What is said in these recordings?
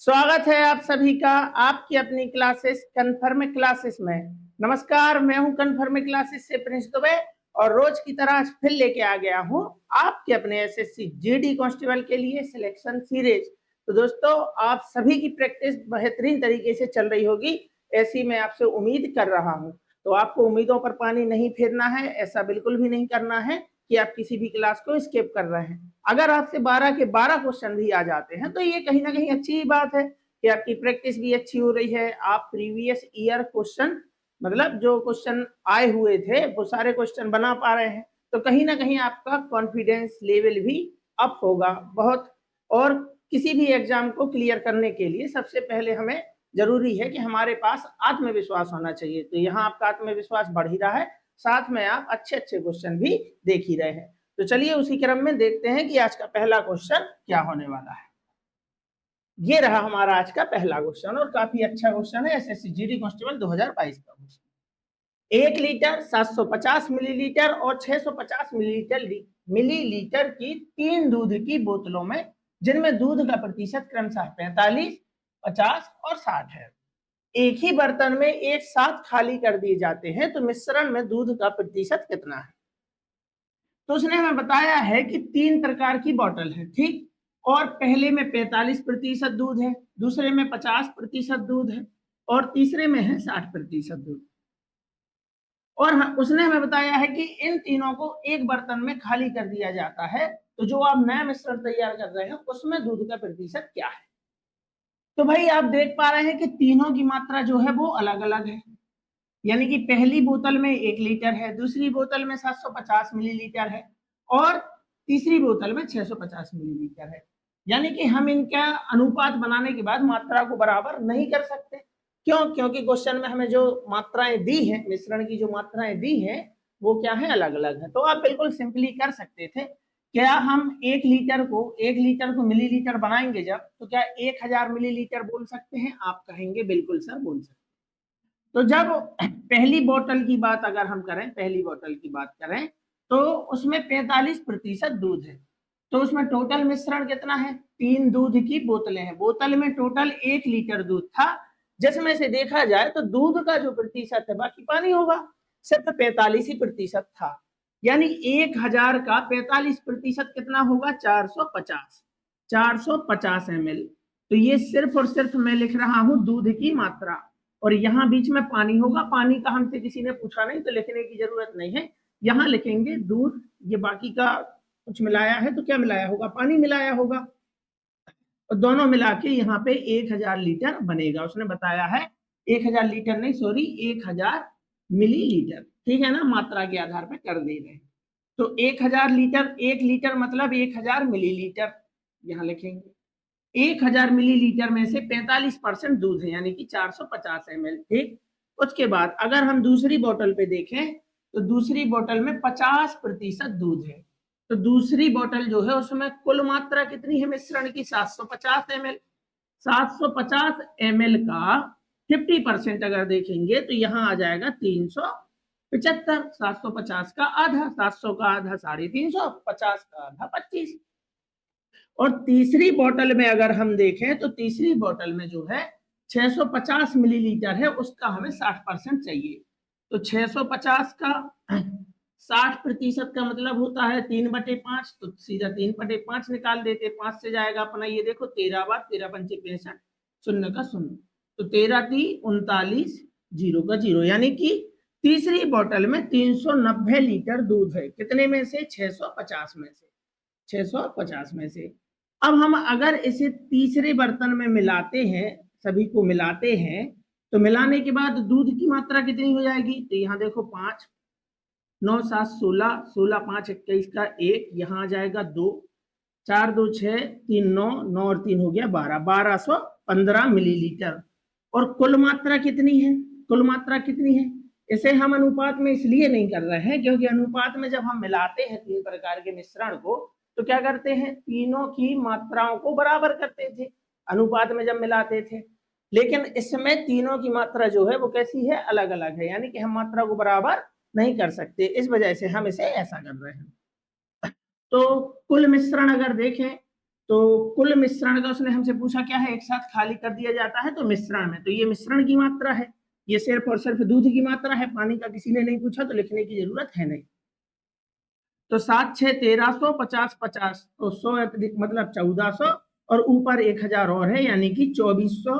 स्वागत है आप सभी का आपकी अपनी क्लासेस कन्फर्म क्लासेस में। नमस्कार, मैं हूं कन्फर्म क्लासेस से प्रिंस दुबे और रोज की तरह आज फिर लेके आ गया हूं आपके अपने एसएससी जीडी कांस्टेबल के लिए सिलेक्शन सीरीज। तो दोस्तों, आप सभी की प्रैक्टिस बेहतरीन तरीके से चल रही होगी, ऐसी मैं आपसे उम्मीद कर रहा हूं। तो आपको उम्मीदों पर पानी नहीं फेरना है, ऐसा बिल्कुल भी नहीं करना है कि आप किसी भी क्लास को स्किप कर रहे हैं। अगर आपसे 12 के 12 क्वेश्चन भी आ जाते हैं तो ये कहीं ना कहीं अच्छी बात है कि आपकी प्रैक्टिस भी अच्छी हो रही है। आप प्रीवियस ईयर क्वेश्चन, मतलब जो क्वेश्चन आए हुए थे वो सारे क्वेश्चन बना पा रहे हैं, तो कहीं ना कहीं आपका कॉन्फिडेंस लेवल भी अप होगा बहुत। और किसी भी एग्जाम को क्लियर करने के लिए सबसे पहले हमें जरूरी है कि हमारे पास आत्मविश्वास होना चाहिए। तो यहाँ आपका आत्मविश्वास बढ़ ही रहा है, साथ में आप अच्छे अच्छे क्वेश्चन भी देख ही रहे हैं। तो चलिए उसी क्रम में देखते हैं कि आज का पहला क्वेश्चन क्या होने वाला है। ये रहा हमारा आज का पहला क्वेश्चन और काफी अच्छा क्वेश्चन है, एसएससी जीडी कांस्टेबल 2022 का क्वेश्चन। 1 लीटर, 750 मिलीलीटर और 650 मिलीलीटर की 3 दूध की बोतलों में, जिनमें दूध का प्रतिशत क्रमशः 45, 50 और 60 है, एक ही बर्तन में एक साथ खाली कर दिए जाते हैं, तो मिश्रण में दूध का प्रतिशत कितना है। तो उसने हमें बताया है कि 3 प्रकार की बोतल है, ठीक। और पहले में 45% दूध है, दूसरे में 50% दूध है और तीसरे में है 60% दूध। और उसने हमें बताया है कि इन तीनों को एक बर्तन में खाली कर दिया जाता है, तो जो आप नया मिश्रण तैयार कर रहे हैं उसमें दूध का प्रतिशत क्या है। तो भाई आप देख पा रहे हैं कि तीनों की मात्रा जो है वो अलग अलग है, यानी कि पहली बोतल में 1 लीटर है, दूसरी बोतल में 750 मिलीलीटर है और तीसरी बोतल में 650 मिलीलीटर है। यानी कि हम इनका अनुपात बनाने के बाद मात्रा को बराबर नहीं कर सकते। क्यों? क्योंकि क्वेश्चन में हमें जो मात्राएं दी हैं, मिश्रण की जो मात्राएं दी हैं वो क्या है, अलग अलग है। तो आप बिल्कुल सिंपली कर सकते थे। क्या हम 1 लीटर को मिलीलीटर बनाएंगे जब, तो क्या 1000 मिलीलीटर बोल सकते हैं? आप कहेंगे बिल्कुल सर बोल सकते। तो जब पहली बोतल की बात अगर हम करें, पहली बोतल की बात करें तो उसमें 45% दूध है, तो उसमें टोटल मिश्रण कितना है? 3 दूध की बोतलें हैं, बोतल में टोटल 1 लीटर दूध था, जिसमें से देखा जाए तो दूध का जो प्रतिशत है, बाकी पानी होगा, सिर्फ 45 ही प्रतिशत था। यानी 1000 का 45% कितना होगा? 450, 450 ml। तो ये सिर्फ और सिर्फ मैं लिख रहा हूं दूध की मात्रा, और यहाँ बीच में पानी होगा। पानी का हमसे किसी ने पूछा नहीं तो लिखने की जरूरत नहीं है, यहाँ लिखेंगे दूध। ये बाकी का कुछ मिलाया है तो क्या मिलाया होगा? पानी मिलाया होगा। और दोनों मिला के यहाँ पे 1000 लीटर बनेगा। उसने बताया है 1000 लीटर नहीं, सॉरी, 1000 मिलीलीटर, ठीक है ना, मात्रा के आधार पर कर दे रहे हैं। तो 1000 लीटर, 1 लीटर मतलब 1000 मिलीलीटर, यहाँ लिखेंगे। 1000 मिलीलीटर में से 45% दूध है, यानी कि 450 ml, ठीक। उसके बाद अगर हम दूसरी बोतल पे देखें तो दूसरी बोतल में 50% दूध है, तो दूसरी बोतल जो है उसमें कुल मात्रा कितनी है मिश्रण की? 750 ml। 750 ml का 50% अगर देखेंगे तो यहाँ आ जाएगा 375। 750 का आधा, 700 का आधा 350, 50 का आधा 25। और तीसरी बोतल में अगर हम देखें तो तीसरी बोतल में जो है 650 मिलीलीटर है, उसका हमें 60% चाहिए। तो 650 का 60% का मतलब होता है 3/5, तो सीधा 3/5 निकाल देते। 5 से जाएगा अपना, ये देखो 13 बार, 13 पंचे 65, शून्य का शून्य, तो 13×3 = 39, 0 का 0, यानी कि तीसरी बोतल में 390 लीटर दूध है। कितने में से? 650 में से, 650 में से। अब हम अगर इसे तीसरे बर्तन में मिलाते हैं, सभी को मिलाते हैं, तो मिलाने के बाद दूध की मात्रा कितनी हो जाएगी? तो यहाँ देखो 5, 9 7 16, 16 5 21 का 1, यहाँ आ जाएगा 2, 4 2 6, 3 9, 9 और 3 हो गया 12, 1215 मिलीलीटर। और कुल मात्रा कितनी है? कुल मात्रा कितनी है? इसे हम अनुपात में इसलिए नहीं कर रहे हैं क्योंकि अनुपात में जब हम मिलाते हैं 3 प्रकार के मिश्रण को तो क्या करते हैं? तीनों की मात्राओं को बराबर करते थे अनुपात में जब मिलाते थे। लेकिन इसमें तीनों की मात्रा जो है वो कैसी है? अलग अलग है, यानी कि हम मात्रा को बराबर नहीं कर सकते, इस वजह से हम इसे ऐसा कर रहे हैं। तो कुल मिश्रण अगर देखें तो कुल मिश्रण का उसने हमसे पूछा क्या है, एक साथ खाली कर दिया जाता है तो मिश्रण में, तो ये मिश्रण की मात्रा है, ये सिर्फ और सिर्फ दूध की मात्रा है, पानी का किसी ने नहीं पूछा तो लिखने की जरूरत है नहीं। तो 7 6 1300 50 50 तो 100 मतलब 1400 और ऊपर 1000 और है, यानी कि 2400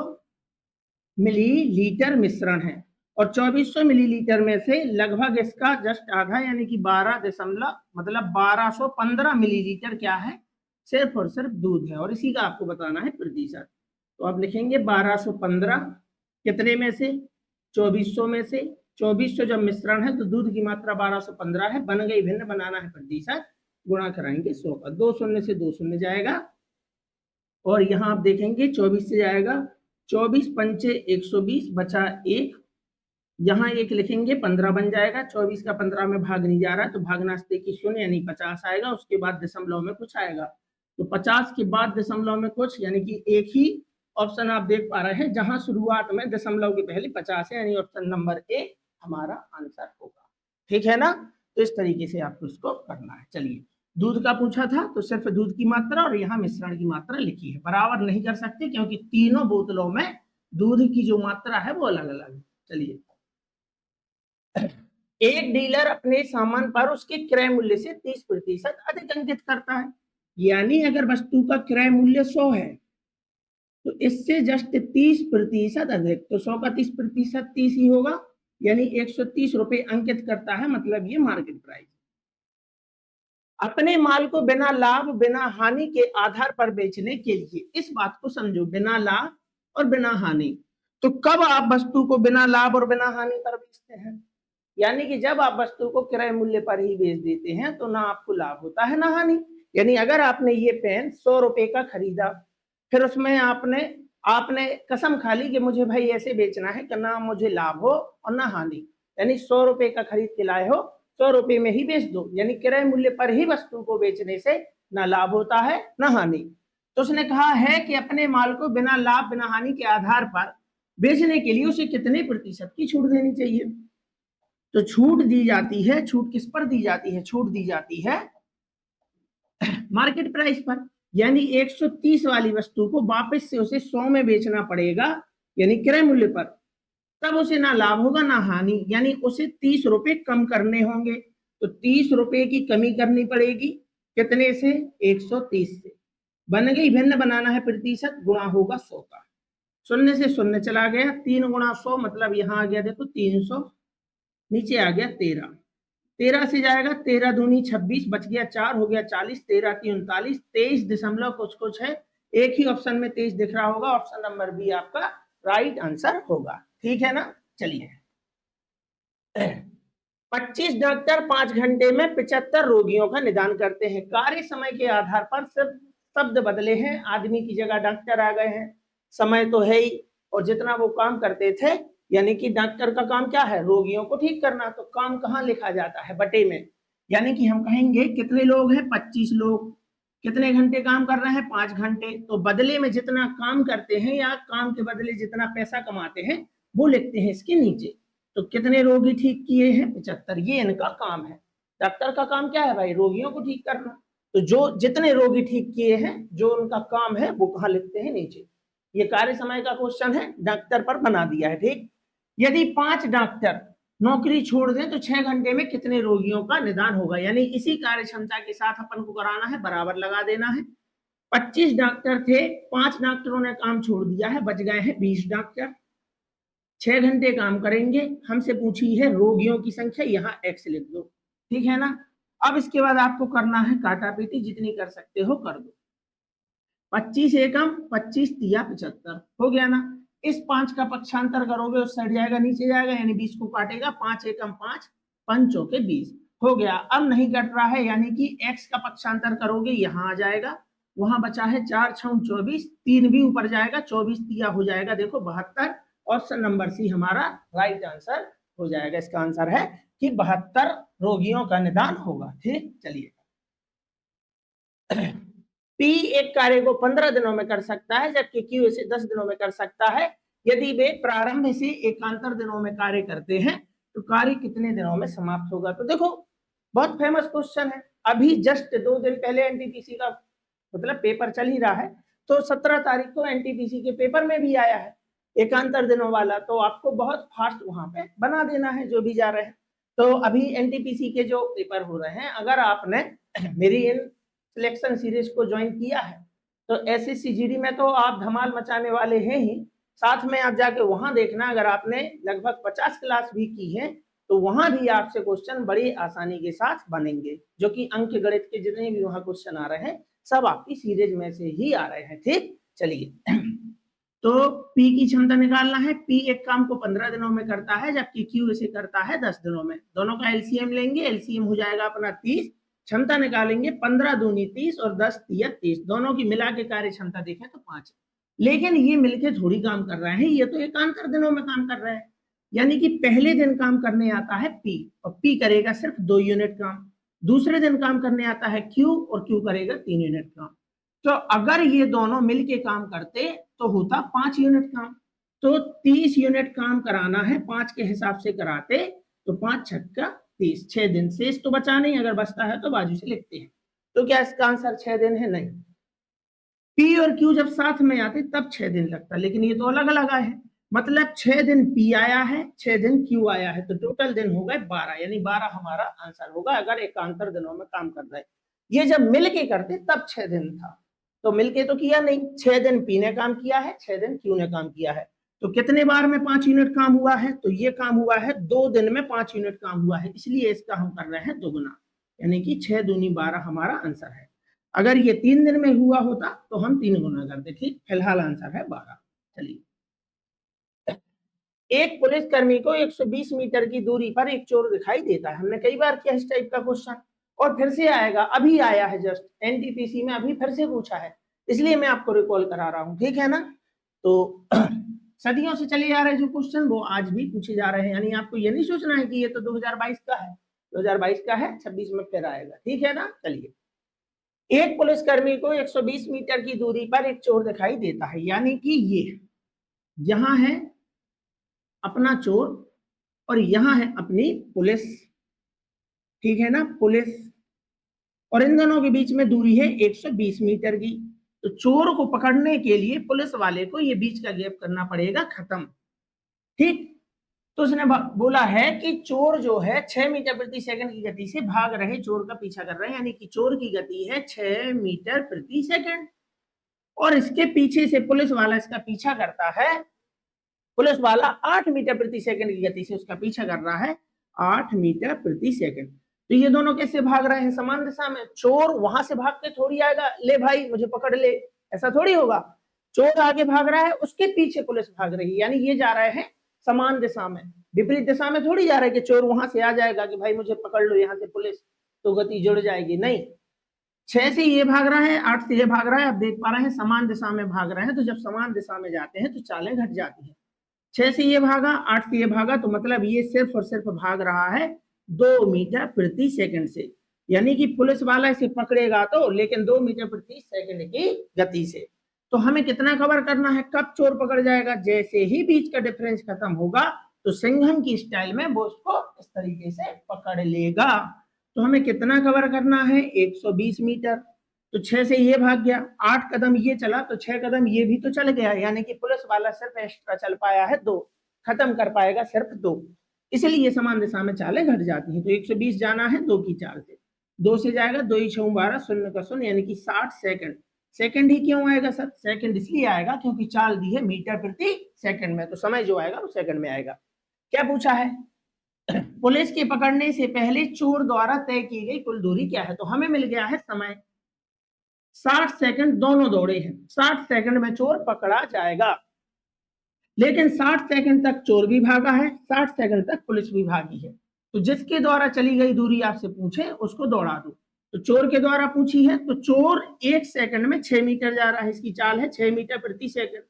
मिलीलीटर मिश्रण है। और 2400 मिलीलीटर में से लगभग इसका जस्ट आधा यानी कि 12 दशमलव मतलब 1215 मिलीलीटर क्या है, सिर्फ और सिर्फ दूध है, और इसी का आपको बताना है प्रतिशत। तो आप लिखेंगे 1215 कितने में से, 2400 में से, 2400 जब मिश्रण है तो दूध की मात्रा 1215 है, बन गई भिन्न, बनाना है प्रतिशत, गुणा कराएंगे 100 का, 2 शून्य से 2 शून्य जाएगा, और यहाँ आप देखेंगे 24 से जाएगा, 24 पंचे 120 बचा 1, यहाँ 1 लिखेंगे 15 बन जाएगा, 24 का 15 में भाग नहीं जा रहा है तो भागनास्ते की शून्य यानी 50 आएगा, उसके बाद दशमलव में कुछ आएगा, तो 50 के बाद दशमलव में कुछ, यानी कि एक ही ऑप्शन आप देख पा रहे हैं जहां शुरुआत में दशमलव के पहले 50 है, यानी ऑप्शन नंबर ए हमारा आंसर होगा। ठीक है ना, तो इस तरीके से आपको इसको करना है। चलिए, दूध का पूछा था तो सिर्फ दूध की मात्रा और यहाँ मिश्रण की मात्रा लिखी है, बराबर नहीं कर सकते क्योंकि तीनों बोतलों में दूध की जो मात्रा है वो अलग अलग है। चलिए, एक डीलर अपने सामान पर उसके क्रय मूल्य से 30% अधिक अंकित करता है, यानी अगर वस्तु का क्रय मूल्य 100 है तो इससे जस्ट 30% अधिक, तो 100 का 30% 30 ही होगा, यानी 130 रुपए अंकित करता है, मतलब ये मार्केट प्राइस। अपने माल को बिना लाभ बिना हानि के आधार पर बेचने के लिए, इस बात को समझो, बिना लाभ और बिना हानि, तो कब आप वस्तु को बिना लाभ और बिना हानि पर बेचते हैं, यानी कि जब आप वस्तु को क्रय मूल्य पर ही बेच देते हैं तो ना आपको लाभ होता है ना हानि। यानी अगर आपने ये पेन 100 रुपए का खरीदा, फिर उसमें आपने आपने कसम खा ली कि मुझे भाई ऐसे बेचना है कि ना मुझे लाभ हो और ना हानि, यानी 100 रुपए का खरीद के लाए हो, 100 रुपए में ही बेच दो, यानी क्रय मूल्य पर ही वस्तु को बेचने से ना लाभ होता है ना हानि। तो उसने कहा है कि अपने माल को बिना लाभ बिना हानि के आधार पर बेचने के लिए उसे कितने प्रतिशत की छूट देनी चाहिए। तो छूट दी जाती है, छूट किस पर दी जाती है, छूट दी जाती है मार्केट प्राइस पर, यानी 130 वाली वस्तु को वापस से उसे 100 में बेचना पड़ेगा, यानी क्रय मूल्य पर, तब उसे ना लाभ होगा ना हानि, यानी उसे 30 रुपए कम करने होंगे, तो 30 रुपए की कमी करनी पड़ेगी, कितने से, 130 से, बन गई भिन्न, बनाना है प्रतिशत, गुणा होगा 100 का, शून्य से शून्य चला गया, 3 गुणा 100 मतलब यहाँ आ गया देखो 300, नीचे आ गया 13, 13 से जाएगा, 13 दूनी 26, बच गया 4, हो गया 40, 13 की 39, 23 दशमलव कुछ कुछ है, एक ही ऑप्शन में 23 दिख रहा होगा, ऑप्शन नंबर बी आपका राइट आंसर होगा। ठीक है ना, चलिए, 25 डॉक्टर 5 घंटे में 75 रोगियों का निदान करते हैं, कार्य समय के आधार पर सिर्फ शब्द बदले हैं, आदमी की जगह डॉक्टर आ गए हैं, समय तो है ही, और जितना वो काम करते थे, यानी कि डॉक्टर का काम क्या है, रोगियों को ठीक करना, तो काम कहाँ लिखा जाता है, बटे में, यानी कि हम कहेंगे कितने लोग हैं, 25 लोग, कितने घंटे काम कर रहे हैं, 5 घंटे, तो बदले में जितना काम करते हैं या काम के बदले जितना पैसा कमाते हैं वो लिखते हैं इसके नीचे। तो कितने रोगी ठीक किए हैं, 75, ये इनका काम है, डॉक्टर का काम क्या है भाई, रोगियों को ठीक करना, तो जो जितने रोगी ठीक किए हैं जो उनका काम है वो कहाँ लिखते हैं, नीचे। ये कार्य समय का क्वेश्चन है, डॉक्टर पर बना दिया है। ठीक, यदि 5 डॉक्टर नौकरी छोड़ दें तो 6 घंटे में कितने रोगियों का निदान होगा, यानी इसी कार्य क्षमता के साथ अपन को कराना है, बराबर लगा देना है। 25 डॉक्टर थे, 5 डॉक्टरों ने काम छोड़ दिया है, बच गए हैं 20 डॉक्टर, 6 घंटे काम करेंगे, हमसे पूछी है रोगियों की संख्या, यहाँ एक्स लिख दो। ठीक है ना, अब इसके बाद आपको करना है काटा पीटी, जितनी कर सकते हो कर दो, 25 एकम 25 तिया 75 हो गया ना, इस 5 का पक्षांतर करोगे उस साइड जाएगा नीचे जाएगा, यानी 20 को काटेगा, 5 एकम 5 पंचों के 20 हो गया। अब नहीं कट रहा है, यानी कि x का पक्षांतर करोगे यहाँ आ जाएगा, वहां बचा है 4 6 24, 3 भी ऊपर जाएगा, 24 तिया हो जाएगा देखो 72, ऑप्शन नंबर सी हमारा राइट आंसर हो जाएगा। इसका आंसर है कि 72 रोगियों का निदान होगा। ठीक, चलिए, पी एक कार्य को 15 दिनों में कर सकता है जबकि क्यू इसे 10 दिनों में कर सकता है, यदि वे प्रारंभ से एकांतर दिनों में कार्य करते हैं तो कार्य कितने दिनों में समाप्त होगा। तो देखो बहुत फेमस क्वेश्चन है, अभी जस्ट 2 दिन पहले एनटीपीसी का मतलब पेपर चल ही रहा है। तो 17 तारीख को एनटीपीसी के पेपर में भी आया है एकांतर दिनों वाला, तो आपको बहुत फास्ट वहां पे बना देना है जो भी जा रहे हैं। तो अभी एनटीपीसी के जो पेपर हो रहे हैं, अगर आपने मेरी इन सिलेक्शन सीरीज को ज्वाइन किया है तो एसएससी जीडी में तो आप धमाल मचाने वाले हैं ही, साथ में आप जाके वहां देखना, अगर आपने लगभग 50 क्लास भी की है तो वहां भी आपसे क्वेश्चन बड़ी आसानी के साथ बनेंगे, जो कि अंक गणित के जितने भी वहां क्वेश्चन आ रहे हैं सब आपकी सीरीज में से ही आ रहे हैं। ठीक, चलिए। तो P की क्षमता निकालना है। P एक काम को 15 दिनों में करता है, जबकि Q इसे करता है 10 दिनों में। दोनों का एलसीएम लेंगे, एलसीएम हो जाएगा अपना 30। क्षमता निकालेंगे, 15 दूनी 30 और 10 तिया 30, दोनों की मिला के कार्य क्षमता देखें तो 5। लेकिन ये मिलके थोड़ी काम कर रहे हैं, ये तो एकांतर दिनों में काम कर रहे हैं। यानी कि पहले दिन काम करने आता है P और P करेगा सिर्फ 2 यूनिट काम। दूसरे दिन काम करने आता है Q और Q करेगा 3 यूनिट काम। तो अगर ये दोनों मिलके काम करते तो होता 5 यूनिट काम। तो 30 यूनिट काम कराना है, 5 के हिसाब से कराते तो 5 छक्का 30, 6 दिन। शेष तो बचा नहीं, अगर बचता है तो बाजू से लिखते हैं। तो क्या इसका आंसर 6 दिन है? नहीं। P और Q जब साथ में आते तब 6 दिन लगता, लेकिन ये तो अलग अलग आए हैं। मतलब 6 दिन P आया है, 6 दिन Q आया है, तो टोटल दिन हो गए 12, यानी 12 हमारा आंसर होगा अगर एकांतर दिनों में काम कर रहे। ये जब मिलके करते तब 6 दिन था, तो मिलके तो किया नहीं। 6 दिन P ने काम किया है, 6 दिन Q ने काम किया है। तो कितने बार में 5 यूनिट काम हुआ है? तो ये काम हुआ है 2 दिन में 5 यूनिट काम हुआ है, इसलिए इसका हम कर रहे हैं दोगुना, यानी कि 6 दूनी 12 हमारा आंसर है। अगर ये 3 दिन में हुआ होता तो हम 3 गुना करते। ठीक, फिलहाल आंसर है 12। चलिए। एक पुलिसकर्मी को 120 मीटर की दूरी पर एक चोर दिखाई देता है। हमने कई बार किया इस टाइप का क्वेश्चन, और फिर से आएगा, अभी आया है जस्ट एनटीपीसी में, अभी फिर से पूछा है, इसलिए मैं आपको रिकॉल करा रहा हूं। ठीक है ना? तो सदियों से चले आ रहे जो क्वेश्चन वो आज भी पूछे जा रहे हैं, यानी आपको ये नहीं सोचना है कि ये तो 2022 का है, 2022 का है, 26 में फिर आएगा। ठीक है ना? चलिए। एक पुलिसकर्मी को 120 मीटर की दूरी पर एक चोर दिखाई देता है, यानी कि ये यहां है अपना चोर और यहां है अपनी पुलिस। ठीक है ना? पुलिस, और इन दोनों के बीच में दूरी है 120 मीटर की। तो चोर को पकड़ने के लिए पुलिस वाले को ये बीच का गैप करना पड़ेगा खत्म। ठीक, तो उसने बोला है कि चोर जो है 6 मीटर प्रति सेकंड की गति से भाग रहे चोर का पीछा कर रहे हैं, यानी कि चोर की गति है 6 मीटर प्रति सेकंड, और इसके पीछे से पुलिस वाला इसका पीछा करता है। पुलिस वाला 8 मीटर प्रति सेकंड की गति से उसका पीछा कर रहा है, 8 मीटर प्रति सेकंड। तो ये दोनों कैसे भाग रहे हैं? समान दिशा में। चोर वहां से भाग के थोड़ी आएगा, ले भाई मुझे पकड़ ले, ऐसा थोड़ी होगा। चोर आगे भाग रहा है, उसके पीछे पुलिस भाग रही है, यानी ये जा रहे हैं समान दिशा में। विपरीत दिशा में थोड़ी जा रहे कि चोर वहां से आ जाएगा कि भाई मुझे पकड़ लो यहाँ से पुलिस, तो गति जुड़ जाएगी। नहीं, 6 से ये भाग रहा है, 8 से ये भाग रहा है। आप देख पा रहे हैं समान दिशा में भाग रहे हैं, तो जब समान दिशा में जाते हैं तो चालें घट जाती हैं। 6 से ये भागा, 8 से ये भागा, तो मतलब ये सिर्फ और सिर्फ भाग रहा है 2 मीटर प्रति सेकंड से, यानी कि पुलिस वाला इसे पकड़ेगा तो, लेकिन 2 मीटर प्रति सेकंड की गति से। तो हमें कितना कवर करना है? कब चोर पकड़ जाएगा? जैसे ही बीच का डिफरेंस खत्म होगा तो सिंघम की स्टाइल में वो उसको इस तरीके से पकड़ लेगा। तो हमें कितना कवर करना है? 120 मीटर। तो 6 से ये भाग गया, 8 कदम ये चला, तो 6 कदम ये भी तो चल गया, यानी कि पुलिस वाला सिर्फ एक्स्ट्रा चल पाया है 2, खत्म कर पाएगा सिर्फ 2, इसलिए ये समान दिशा में चालें घट जाती हैं। तो 120 जाना है 2 की चाल से, 2 से जाएगा 2 ही 6 12, शून्य का शून्य, यानी कि 60 सेकंड। सेकंड ही क्यों आएगा सर? सेकंड इसलिए आएगा क्योंकि चाल दी है मीटर प्रति सेकंड में, तो समय जो आएगा वो सेकंड में आएगा। क्या पूछा है? पुलिस के पकड़ने से पहले चोर द्वारा तय की गई कुल दूरी क्या है? तो हमें मिल गया है समय 60 सेकंड, दोनों दौड़े हैं, 60 सेकंड में चोर पकड़ा जाएगा। लेकिन 60 सेकंड तक चोर भी भागा है, 60 सेकंड तक पुलिस भी भागी है, तो जिसके द्वारा चली गई दूरी आपसे पूछे उसको दौड़ा दो। तो चोर के द्वारा पूछी है, तो चोर 1 सेकंड में 6 मीटर जा रहा है, इसकी चाल है 6 मीटर प्रति सेकंड।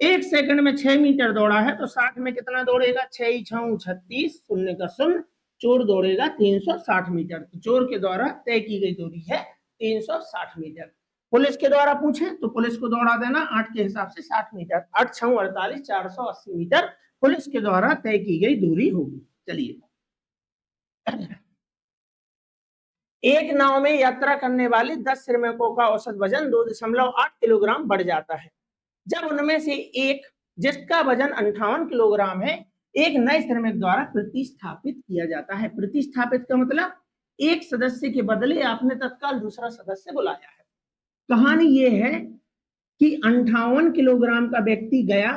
1 सेकंड में 6 मीटर दौड़ा है, तो 60 में कितना दौड़ेगा? 6 6 36, शून्य का शून्य, चोर दौड़ेगा 360 मीटर। तो चोर के द्वारा तय की गई दूरी है 360 मीटर। पुलिस के द्वारा पूछे तो पुलिस को दौड़ा देना 8 के हिसाब से 60 मीटर, 8 6 48, 480 मीटर पुलिस के द्वारा तय की गई दूरी होगी। चलिए। एक नाव में यात्रा करने वाले 10 श्रमिकों का औसत वजन 2.8 किलोग्राम बढ़ जाता है जब उनमें से एक, जिसका वजन 58 किलोग्राम है, एक नए श्रमिक द्वारा प्रतिस्थापित किया जाता है। प्रतिस्थापित का मतलब एक सदस्य के बदले आपने तत्काल दूसरा सदस्य बुलाया है। कहानी यह है कि 58 किलोग्राम का व्यक्ति गया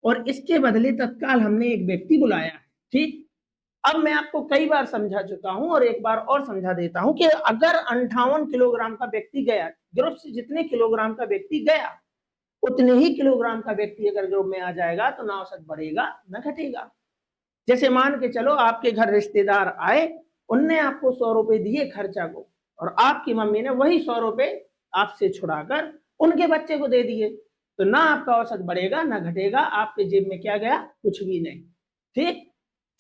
और इसके बदले तत्काल हमने एक व्यक्ति बुलाया है। ठीक, अब मैं आपको कई बार समझा चुका हूं और एक बार और समझा देता हूं कि अगर 58 किलोग्राम का व्यक्ति गया, ग्रुप से जितने किलोग्राम का व्यक्ति गया उतने ही किलोग्राम का व्यक्ति अगर ग्रुप में आ जाएगा तो ना औसत बढ़ेगा ना घटेगा। जैसे मान के चलो आपके घर रिश्तेदार आए, उनने आपको 100 रुपए दिए खर्चा को और आपकी मम्मी ने वही 100 रुपए आपसे छुड़ाकर उनके बच्चे को दे दिए, तो ना आपका औसत बढ़ेगा ना घटेगा, आपके जेब में क्या गया? कुछ भी नहीं। ठीक,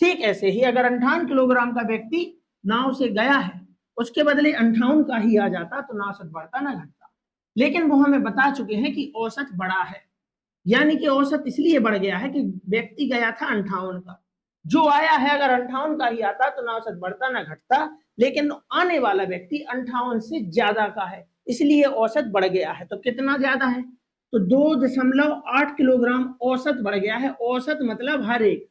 ठीक ऐसे ही अगर 58 किलोग्राम का व्यक्ति नाव से गया है, उसके बदले 58 का ही आ जाता तो ना औसत बढ़ता ना घटता। लेकिन वो हमें बता चुके हैं कि औसत बढ़ा है, यानी कि औसत इसलिए बढ़ गया है कि व्यक्ति गया था 58 का, जो आया है अगर 58 का ही आता तो ना औसत बढ़ता ना घटता, लेकिन आने वाला व्यक्ति 58 से ज्यादा का है इसलिए औसत बढ़ गया है। तो कितना ज्यादा है? तो 2.8 किलोग्राम औसत बढ़ गया है। औसत मतलब हर एक,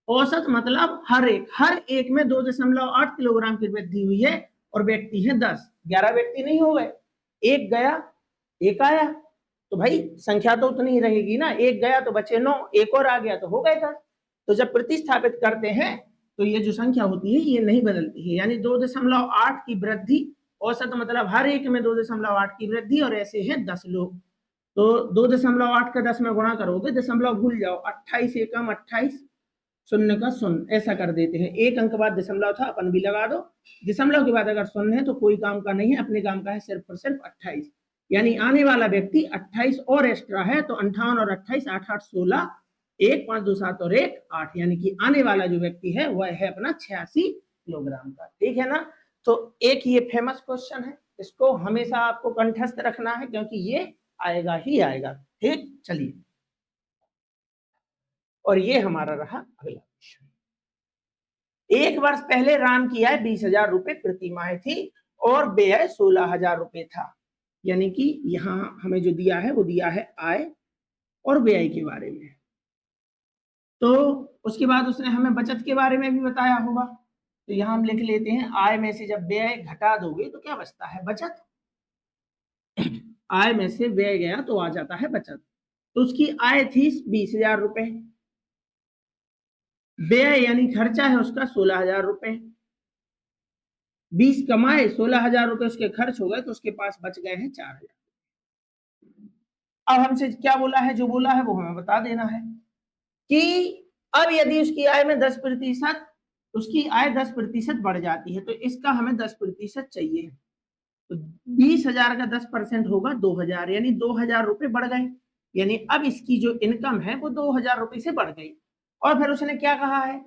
औसत मतलब हर एक में 2.8 किलोग्राम की वृद्धि हुई है और व्यक्ति है 10, 11 व्यक्ति नहीं हो गए, एक गया एक आया, तो भाई संख्या तो उतनी ही रहेगी ना, एक गया तो बचे 9, एक और आ गया तो हो गए 10। तो जब प्रतिस्थापित करते हैं तो ये जो संख्या होती है ये नहीं बदलती है, यानी 2.8 की वृद्धि, औसत मतलब हर एक में 2.8 की वृद्धि और ऐसे है 10 लोग। तो 2.8 का 10 में गुणा करोगे, दशमलव भूल जाओ, 28 एकम 28, शून्य का शून्य, ऐसा कर देते हैं। एक अंक बाद दशमलव था, अपन भी लगा दो, दशमलव के बाद अगर शून्य है तो कोई काम का नहीं है, अपने काम का है सिर्फ और सिर्फ 28, यानी आने वाला व्यक्ति 28 और एक्स्ट्रा है, तो 58 और 28, 8 8 16, 1 5 2 7 और 1 8, यानी कि आने वाला जो व्यक्ति है वह है अपना 86 किलोग्राम का। ठीक है ना? तो एक ये फेमस क्वेश्चन है, इसको हमेशा आपको कंठस्थ रखना है क्योंकि ये आएगा ही आएगा। ठीक, चलिए, और ये हमारा रहा अगला क्वेश्चन। एक वर्ष पहले राम की आय 20,000 रुपए प्रति माह थी और व्यय 16,000 रुपए था, यानी कि यहां हमें जो दिया है वो दिया है आय और व्यय के बारे में। तो उसके बाद उसने हमें बचत के बारे में भी बताया होगा, तो यहां हम लिख लेते हैं आय में से जब व्यय घटा दोगे तो क्या बचता है? बचत। आय में से व्यय गया तो आ जाता है बचत। तो उसकी आय थी 20,000 रुपए, व्यय यानी खर्चा है उसका 16,000 रुपए, 20 कमाए, 16,000 रुपए उसके खर्च हो गए, तो उसके पास बच गए हैं 4,000। अब हमसे क्या बोला है? जो बोला है वो हमें बता देना है कि अब यदि उसकी आय में 10%, उसकी आय 10% बढ़ जाती है तो इसका हमें 10% चाहिए, तो 20,000 का 10% होगा 2,000, यानी 2,000 रुपए बढ़ गए, यानी अब इसकी जो इनकम है वो 2,000 रुपए से बढ़ गई। और फिर उसने क्या कहा है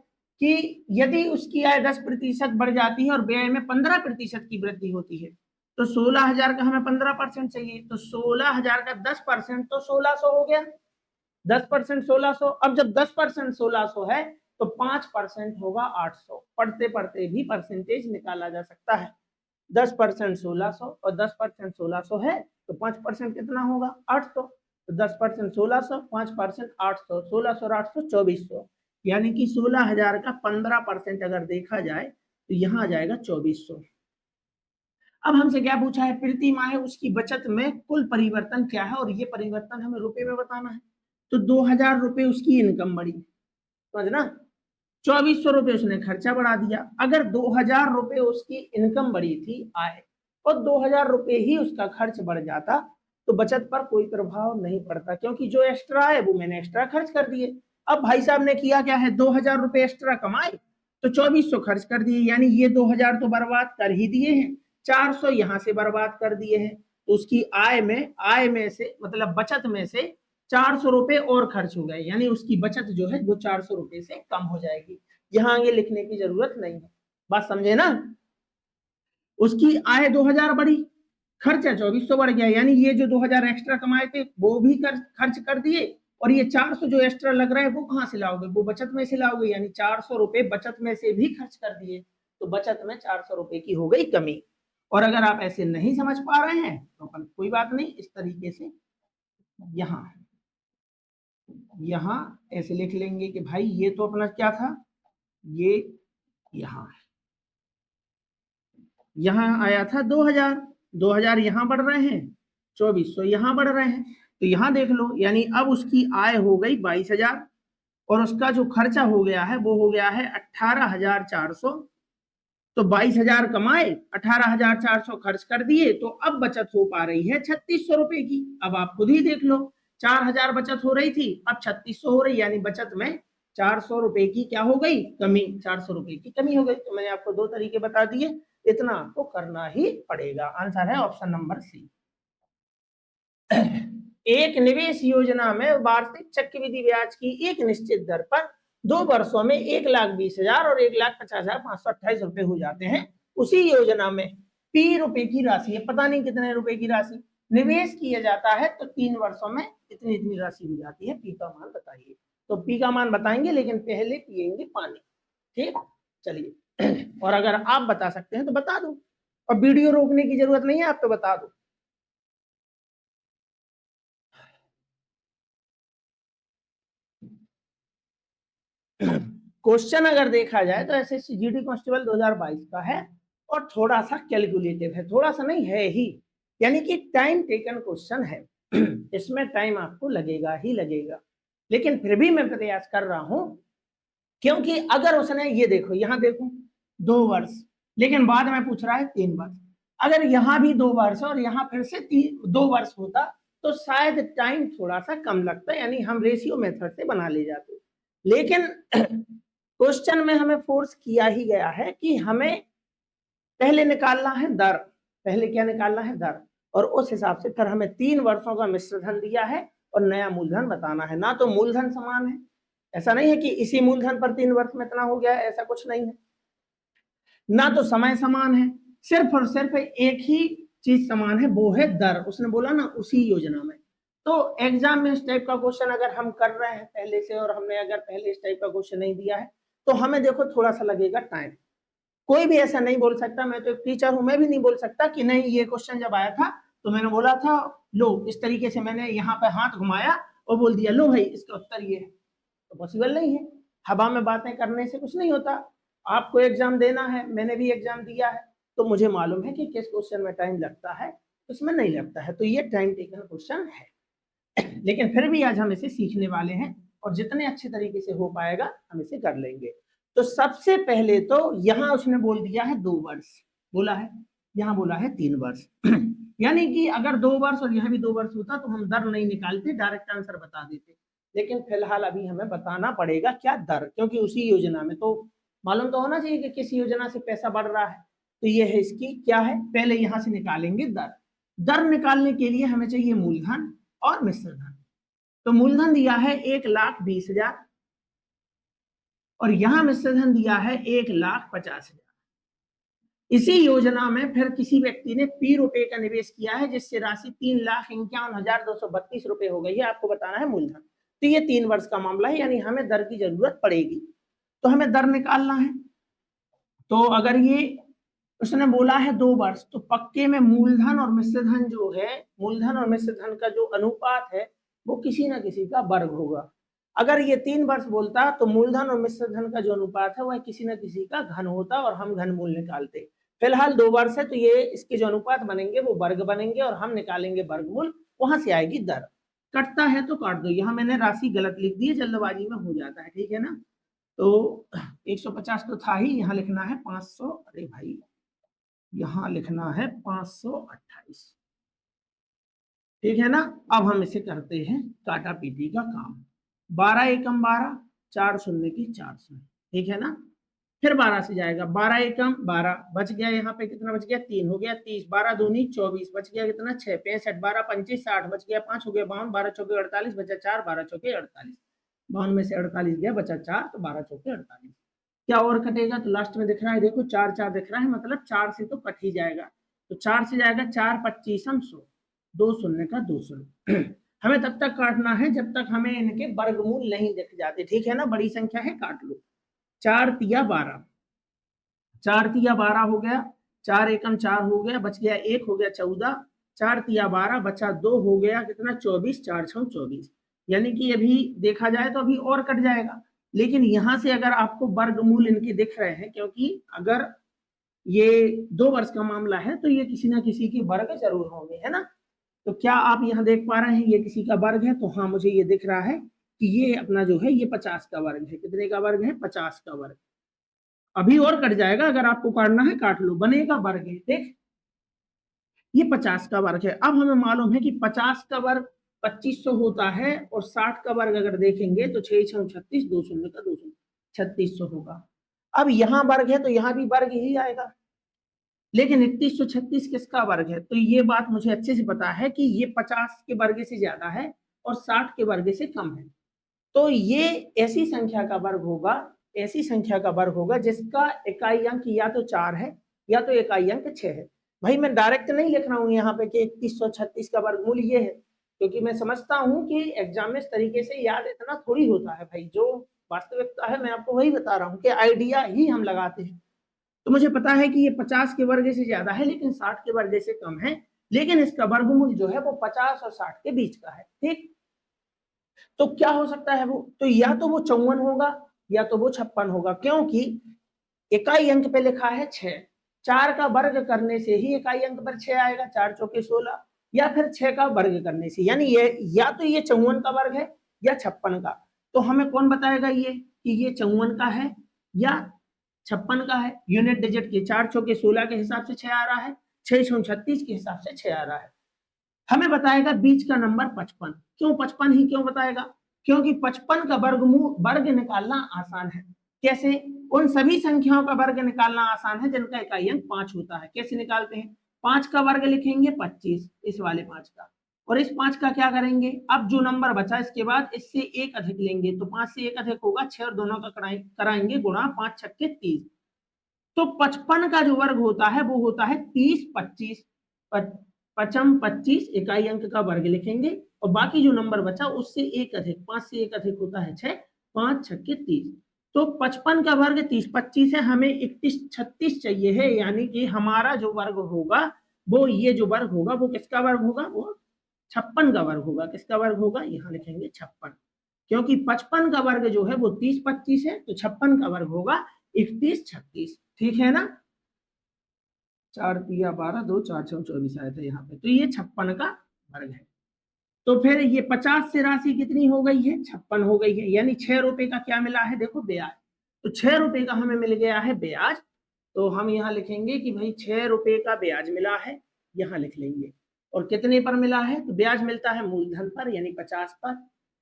कि यदि उसकी आय 10% बढ़ जाती है और व्यय में 15% की वृद्धि होती है, तो 16,000 का हमें 15% चाहिए, तो 16,000 का 10% तो 1,600 हो गया, 10% 1,600। अब जब 10% 1,600 है तो 5% होगा 800, पढ़ते पढ़ते भी परसेंटेज निकाला जा सकता है। 10% 1,600 और 10% 1,600 है तो 5% कितना होगा? 800। तो 10% 1,600, 5% 800, 1,600 और 800 2,400, यानी कि 16,000 का 15% अगर देखा जाए तो यहाँ आ जाएगा 2,400। अब हमसे क्या पूछा है? प्रति माह उसकी बचत में कुल परिवर्तन क्या है और ये परिवर्तन हमें रुपए में बताना है। तो 2,000 रुपए उसकी इनकम बढ़ी, समझना, 2,400 रुपए उसने खर्चा बढ़ा दिया। अगर 2,000 रुपए उसकी इनकम बढ़ी थी आय और 2,000 रुपए ही उसका खर्च बढ़ जाता तो बचत पर कोई प्रभाव नहीं पड़ता, क्योंकि जो एक्स्ट्रा है वो मैंने एक्स्ट्रा खर्च कर दिए। अब भाई साहब ने किया क्या है? 2,000 रुपए एक्स्ट्रा कमाए तो 2,400 खर्च कर दिए, यानी ये 2,000 तो बर्बाद कर ही दिए हैं, 400 यहां से बर्बाद कर दिए हैं, तो उसकी आय में से मतलब बचत में से 400 रुपए और खर्च हो गए, यानी उसकी बचत जो है वो 400 रुपए से कम हो जाएगी। यहां आगे लिखने की जरूरत नहीं है, बात समझे ना? उसकी आय 2,000 बढ़ी, खर्चा 2,400 बढ़ गया, यानी ये जो 2,000 एक्स्ट्रा कमाए थे वो भी खर्च कर दिए, और ये 400 जो एक्स्ट्रा लग रहा है वो कहां से लाओगे? वो बचत में से लाओगे, यानी 400 रुपए बचत में से भी खर्च कर दिए। तो बचत में 400 रुपए की हो गई कमी। और अगर आप ऐसे नहीं समझ पा रहे हैं तो अपन कोई बात नहीं, इस तरीके से यहाँ ऐसे लिख लेंगे कि भाई ये तो अपना क्या था, ये यहाँ आया था 2000 यहाँ बढ़ रहे हैं, 2400 यहाँ बढ़ रहे हैं, तो यहाँ देख लो, यानी अब उसकी आय हो गई 22,000 और उसका जो खर्चा हो गया है वो हो गया है 18,400। तो 22,000 कमाए, 18,400 खर्च कर दिए, तो अब बचत हो पा रही है 3600 रुपए की। अब आप खुद ही देख लो, 4,000 बचत हो रही थी, अब 3600 हो रही, यानी बचत में 400 रुपए की क्या हो गई, कमी, 400 रुपए की कमी हो गई। तो मैंने आपको 2 तरीके बता दिए, इतना आपको करना ही पड़ेगा। आंसर है ऑप्शन नंबर सी। एक निवेश योजना में वार्षिक चक्रवृद्धि ब्याज की एक निश्चित दर पर 2 वर्षों में 1,20,000 और 1,50,528 रुपए हो जाते हैं। उसी योजना में पी रुपए की राशि है, पता नहीं कितने रुपए की राशि निवेश किया जाता है, तो 3 वर्षों में इतनी इतनी राशि हो जाती है। पी का मान बताइए। तो पी का मान बताएंगे, लेकिन पहले पिएंगे पानी। ठीक, चलिए। और अगर आप बता सकते हैं तो बता दो, और वीडियो रोकने की जरूरत नहीं है, आप तो बता दो। क्वेश्चन अगर देखा जाए तो एसएससी जीडी कांस्टेबल 2022 का है, और थोड़ा सा कैलकुलेटिव है, थोड़ा सा नहीं है ही, यानी कि टाइम टेकन क्वेश्चन है। इसमें टाइम आपको लगेगा ही लगेगा, लेकिन फिर भी मैं प्रयास कर रहा हूं, क्योंकि अगर उसने ये देखो, यहाँ देखो 2 वर्ष, लेकिन बाद में पूछ रहा है 3 वर्ष, अगर यहाँ भी 2 वर्ष और यहाँ फिर से 2 वर्ष होता तो शायद टाइम थोड़ा सा कम लगता, यानी हम रेशियो मेथड से बना ले जाते। लेकिन क्वेश्चन में हमें फोर्स किया ही गया है कि हमें पहले निकालना है दर, पहले क्या निकालना है दर, और उस हिसाब से फिर हमें 3 वर्षों का मिश्र धन दिया है और नया मूलधन बताना है। ना तो मूलधन समान है, ऐसा नहीं है कि इसी मूलधन पर 3 वर्ष में इतना हो गया है, ऐसा कुछ नहीं है। ना तो समय समान है, सिर्फ और सिर्फ एक ही चीज समान है, वो है दर। उसने बोला ना उसी योजना में। तो एग्जाम में इस टाइप का क्वेश्चन अगर हम कर रहे हैं पहले से, और हमने अगर पहले इस टाइप का क्वेश्चन नहीं दिया है, तो हमें देखो थोड़ा सा लगेगा टाइम। कोई भी ऐसा नहीं बोल सकता, मैं तो एक टीचर हूं, मैं भी नहीं बोल सकता कि नहीं ये क्वेश्चन जब आया था तो मैंने बोला था, लो इस तरीके से मैंने यहाँ पे हाथ घुमाया और बोल दिया लो भाई इसका उत्तर ये है, तो पॉसिबल नहीं है। हवा में बातें करने से कुछ नहीं होता। आपको एग्जाम देना है, मैंने भी एग्जाम दिया है, तो मुझे मालूम है कि किस क्वेश्चन में टाइम लगता है, उसमें नहीं लगता है। तो ये टाइम टेकन क्वेश्चन है, लेकिन फिर भी आज हम इसे सीखने वाले हैं, और जितने अच्छे तरीके से हो पाएगा हम इसे कर लेंगे। तो सबसे पहले तो यहाँ उसने बोल दिया है 2 वर्ष बोला है, यहाँ बोला है 3 वर्ष। यानी कि अगर 2 वर्ष और यहाँ भी 2 वर्ष होता तो हम दर नहीं निकालते, डायरेक्ट आंसर बता देते। लेकिन फिलहाल अभी हमें बताना पड़ेगा क्या दर, क्योंकि उसी योजना में तो मालूम तो होना चाहिए कि किस योजना से पैसा बढ़ रहा है। तो ये है इसकी क्या है, पहले यहाँ से निकालेंगे दर। दर निकालने के लिए हमें चाहिए मूलधन और मिश्र धन। तो मूलधन दिया है 1,20,000 और यहां मिश्र धन दिया है 1,50,000। इसी योजना में फिर किसी व्यक्ति ने पी रुपए का निवेश किया है, जिससे राशि 3,51,232 रुपए हो गई है। आपको बताना है मूलधन। तो ये 3 वर्ष का मामला है, यानी हमें दर की जरूरत पड़ेगी, तो हमें दर निकालना है। तो अगर ये उसने बोला है 2 वर्ष, तो पक्के में मूलधन और मिश्र धन जो है, मूलधन और मिश्र धन का जो अनुपात है वो किसी ना किसी का वर्ग होगा। अगर ये 3 वर्ष बोलता तो मूलधन और मिश्र धन का जो अनुपात है वह किसी न किसी का घन होता और हम घन मूल निकालते। फिलहाल 2 वर्ष है, तो ये इसके जो अनुपात बनेंगे वो वर्ग बनेंगे और हम निकालेंगे वर्गमूल, वहां से आएगी दर। कटता है तो काट दो, यहाँ मैंने राशि गलत लिख दी है, जल्दबाजी में हो जाता है, ठीक है ना। तो 150 तो था ही, यहाँ लिखना है 500, अरे भाई यहाँ लिखना है 528, ठीक है ना। अब हम इसे करते हैं काटा पीटी का काम। 12 एकम 12, 4 शून्य की 4 शून्य, ठीक है ना। फिर 12 से जाएगा, 12 एकम 12 बच गया, यहाँ पे कितना बच गया 3 हो गया 30, 12 दूनी 24 बच गया कितना 6, 65, 12 25 60 बच गया 5 हो गया 52, 12 चौके 48 बचा 4, 12 चौके 48, 52 में से 48 गया बचा 4, तो 12 चौके 48। क्या और कटेगा, तो लास्ट में दिख रहा है देखो 4 4 दिख रहा है, मतलब 4 से तो कट ही जाएगा। तो 4 से जाएगा 4 25 100, 2 शून्य का 2 शून्य। हमें तब तक काटना है जब तक हमें इनके वर्गमूल नहीं दिख जाते, ठीक है ना। बड़ी संख्या है, काट लो। 4 तिया 12, 4 तिया 12 हो गया, 4 एकम 4 हो गया, बच गया 1 हो गया 14, 4 तिया 12 बचा 2 हो गया कितना 24, 4 6 24। यानी कि अभी देखा जाए तो अभी और कट जाएगा, लेकिन यहां से अगर आपको वर्गमूल इनके दिख रहे हैं, क्योंकि अगर ये 2 वर्ष का मामला है तो ये किसी ना किसी के वर्ग जरूर होंगे, है ना। तो क्या आप यहाँ देख पा रहे हैं ये किसी का वर्ग है? तो हाँ, मुझे ये दिख रहा है कि ये अपना जो है ये 50 का वर्ग है। कितने का वर्ग है? 50 का वर्ग। अभी और कट जाएगा, अगर आपको काटना है काट लो, बनेगा वर्ग है। देख, ये 50 का वर्ग है। अब हमें मालूम है कि 50 का वर्ग 2500 होता है, और 60 का वर्ग अगर देखेंगे तो 6 6 36, 2 शून्य का 2 3600 होगा। अब यहाँ वर्ग है तो यहाँ भी वर्ग ही आएगा, लेकिन 3136 किसका वर्ग है? तो ये बात मुझे अच्छे से पता है कि ये 50 के वर्ग से ज्यादा है और 60 के वर्ग से कम है। तो ये ऐसी संख्या का वर्ग होगा, ऐसी संख्या का वर्ग होगा जिसका इकाई अंक या तो 4 है या तो इकाई अंक 6 है। भाई मैं डायरेक्ट नहीं लिख रहा हूं यहाँ पे कि 3136 का वर्गमूल ये है, क्योंकि मैं समझता हूं कि एग्जाम में इस तरीके से याद इतना थोड़ी होता है भाई। जो वास्तविकता है मैं आपको वही बता रहा हूँ कि आइडिया ही हम लगाते हैं। तो मुझे पता है कि ये 50 के वर्ग से ज्यादा है, लेकिन 60 के वर्ग से कम है, लेकिन इसका वर्गमूल जो है वो 50 और 60 के बीच का है। ठीक, तो क्या हो सकता है वो? तो या तो वो 54 होगा या तो वो 56 होगा, क्योंकि इकाई अंक पे लिखा है 6। 4 का वर्ग करने से ही इकाई अंक पर 6 आएगा, 4 चौके 16, या फिर 6 का वर्ग करने से, यानी ये या तो ये 54 का वर्ग है या 56 का। तो हमें कौन बताएगा ये कि ये 54 का है या 56 का है? यूनिट डिजिट के 4 चौके 16 के हिसाब से 6 आ रहा है, 6 6 36 के हिसाब से 6 आ रहा है। हमें बताएगा बीच का नंबर 55। क्यों 55 ही क्यों बताएगा? क्योंकि 55 का वर्ग निकालना आसान है। कैसे? उन सभी संख्याओं का वर्ग निकालना आसान है जिनका इकाई अंक 5 होता है। कैसे निकालते हैं? 5 का वर्ग लिखेंगे 25, इस वाले 5 का, और इस 5 का क्या करेंगे? अब जो नंबर बचा इसके बाद इससे एक अधिक लेंगे, तो 5 से एक अधिक होगा 6, और दोनों का कराएंगे गुणा, 5 छक्के 30। तो 55 का जो वर्ग होता है वो होता है 30 25। 25 इकाई अंक का वर्ग लिखेंगे, और बाकी जो नंबर बचा उससे एक अधिक, 5 से एक अधिक होता है 6, 5 छक्के 30। तो 55 का वर्ग 30 25 है, हमें 31 36 चाहिए है, यानी कि हमारा जो वर्ग होगा वो ये जो वर्ग होगा वो किसका वर्ग होगा? वो 56 का वर्ग होगा। किसका वर्ग होगा? यहाँ लिखेंगे 56, क्योंकि 55 का वर्ग जो है वो 30 25 है, तो 56 का वर्ग होगा 31 36। ठीक है ना? 4 तिया 12, 2 4 6 24 आया था यहाँ पे, तो ये 56 का वर्ग है। तो फिर ये 50 से राशि कितनी हो गई है? 56 हो गई है, यानी 6 रुपए का क्या मिला है? देखो ब्याज। तो 6 रुपए का हमें मिल गया है ब्याज। तो हम यहाँ लिखेंगे कि भाई 6 रुपए का ब्याज मिला है, यहाँ लिख लेंगे। और कितने पर मिला है? तो ब्याज मिलता है मूलधन पर, यानी 50 पर।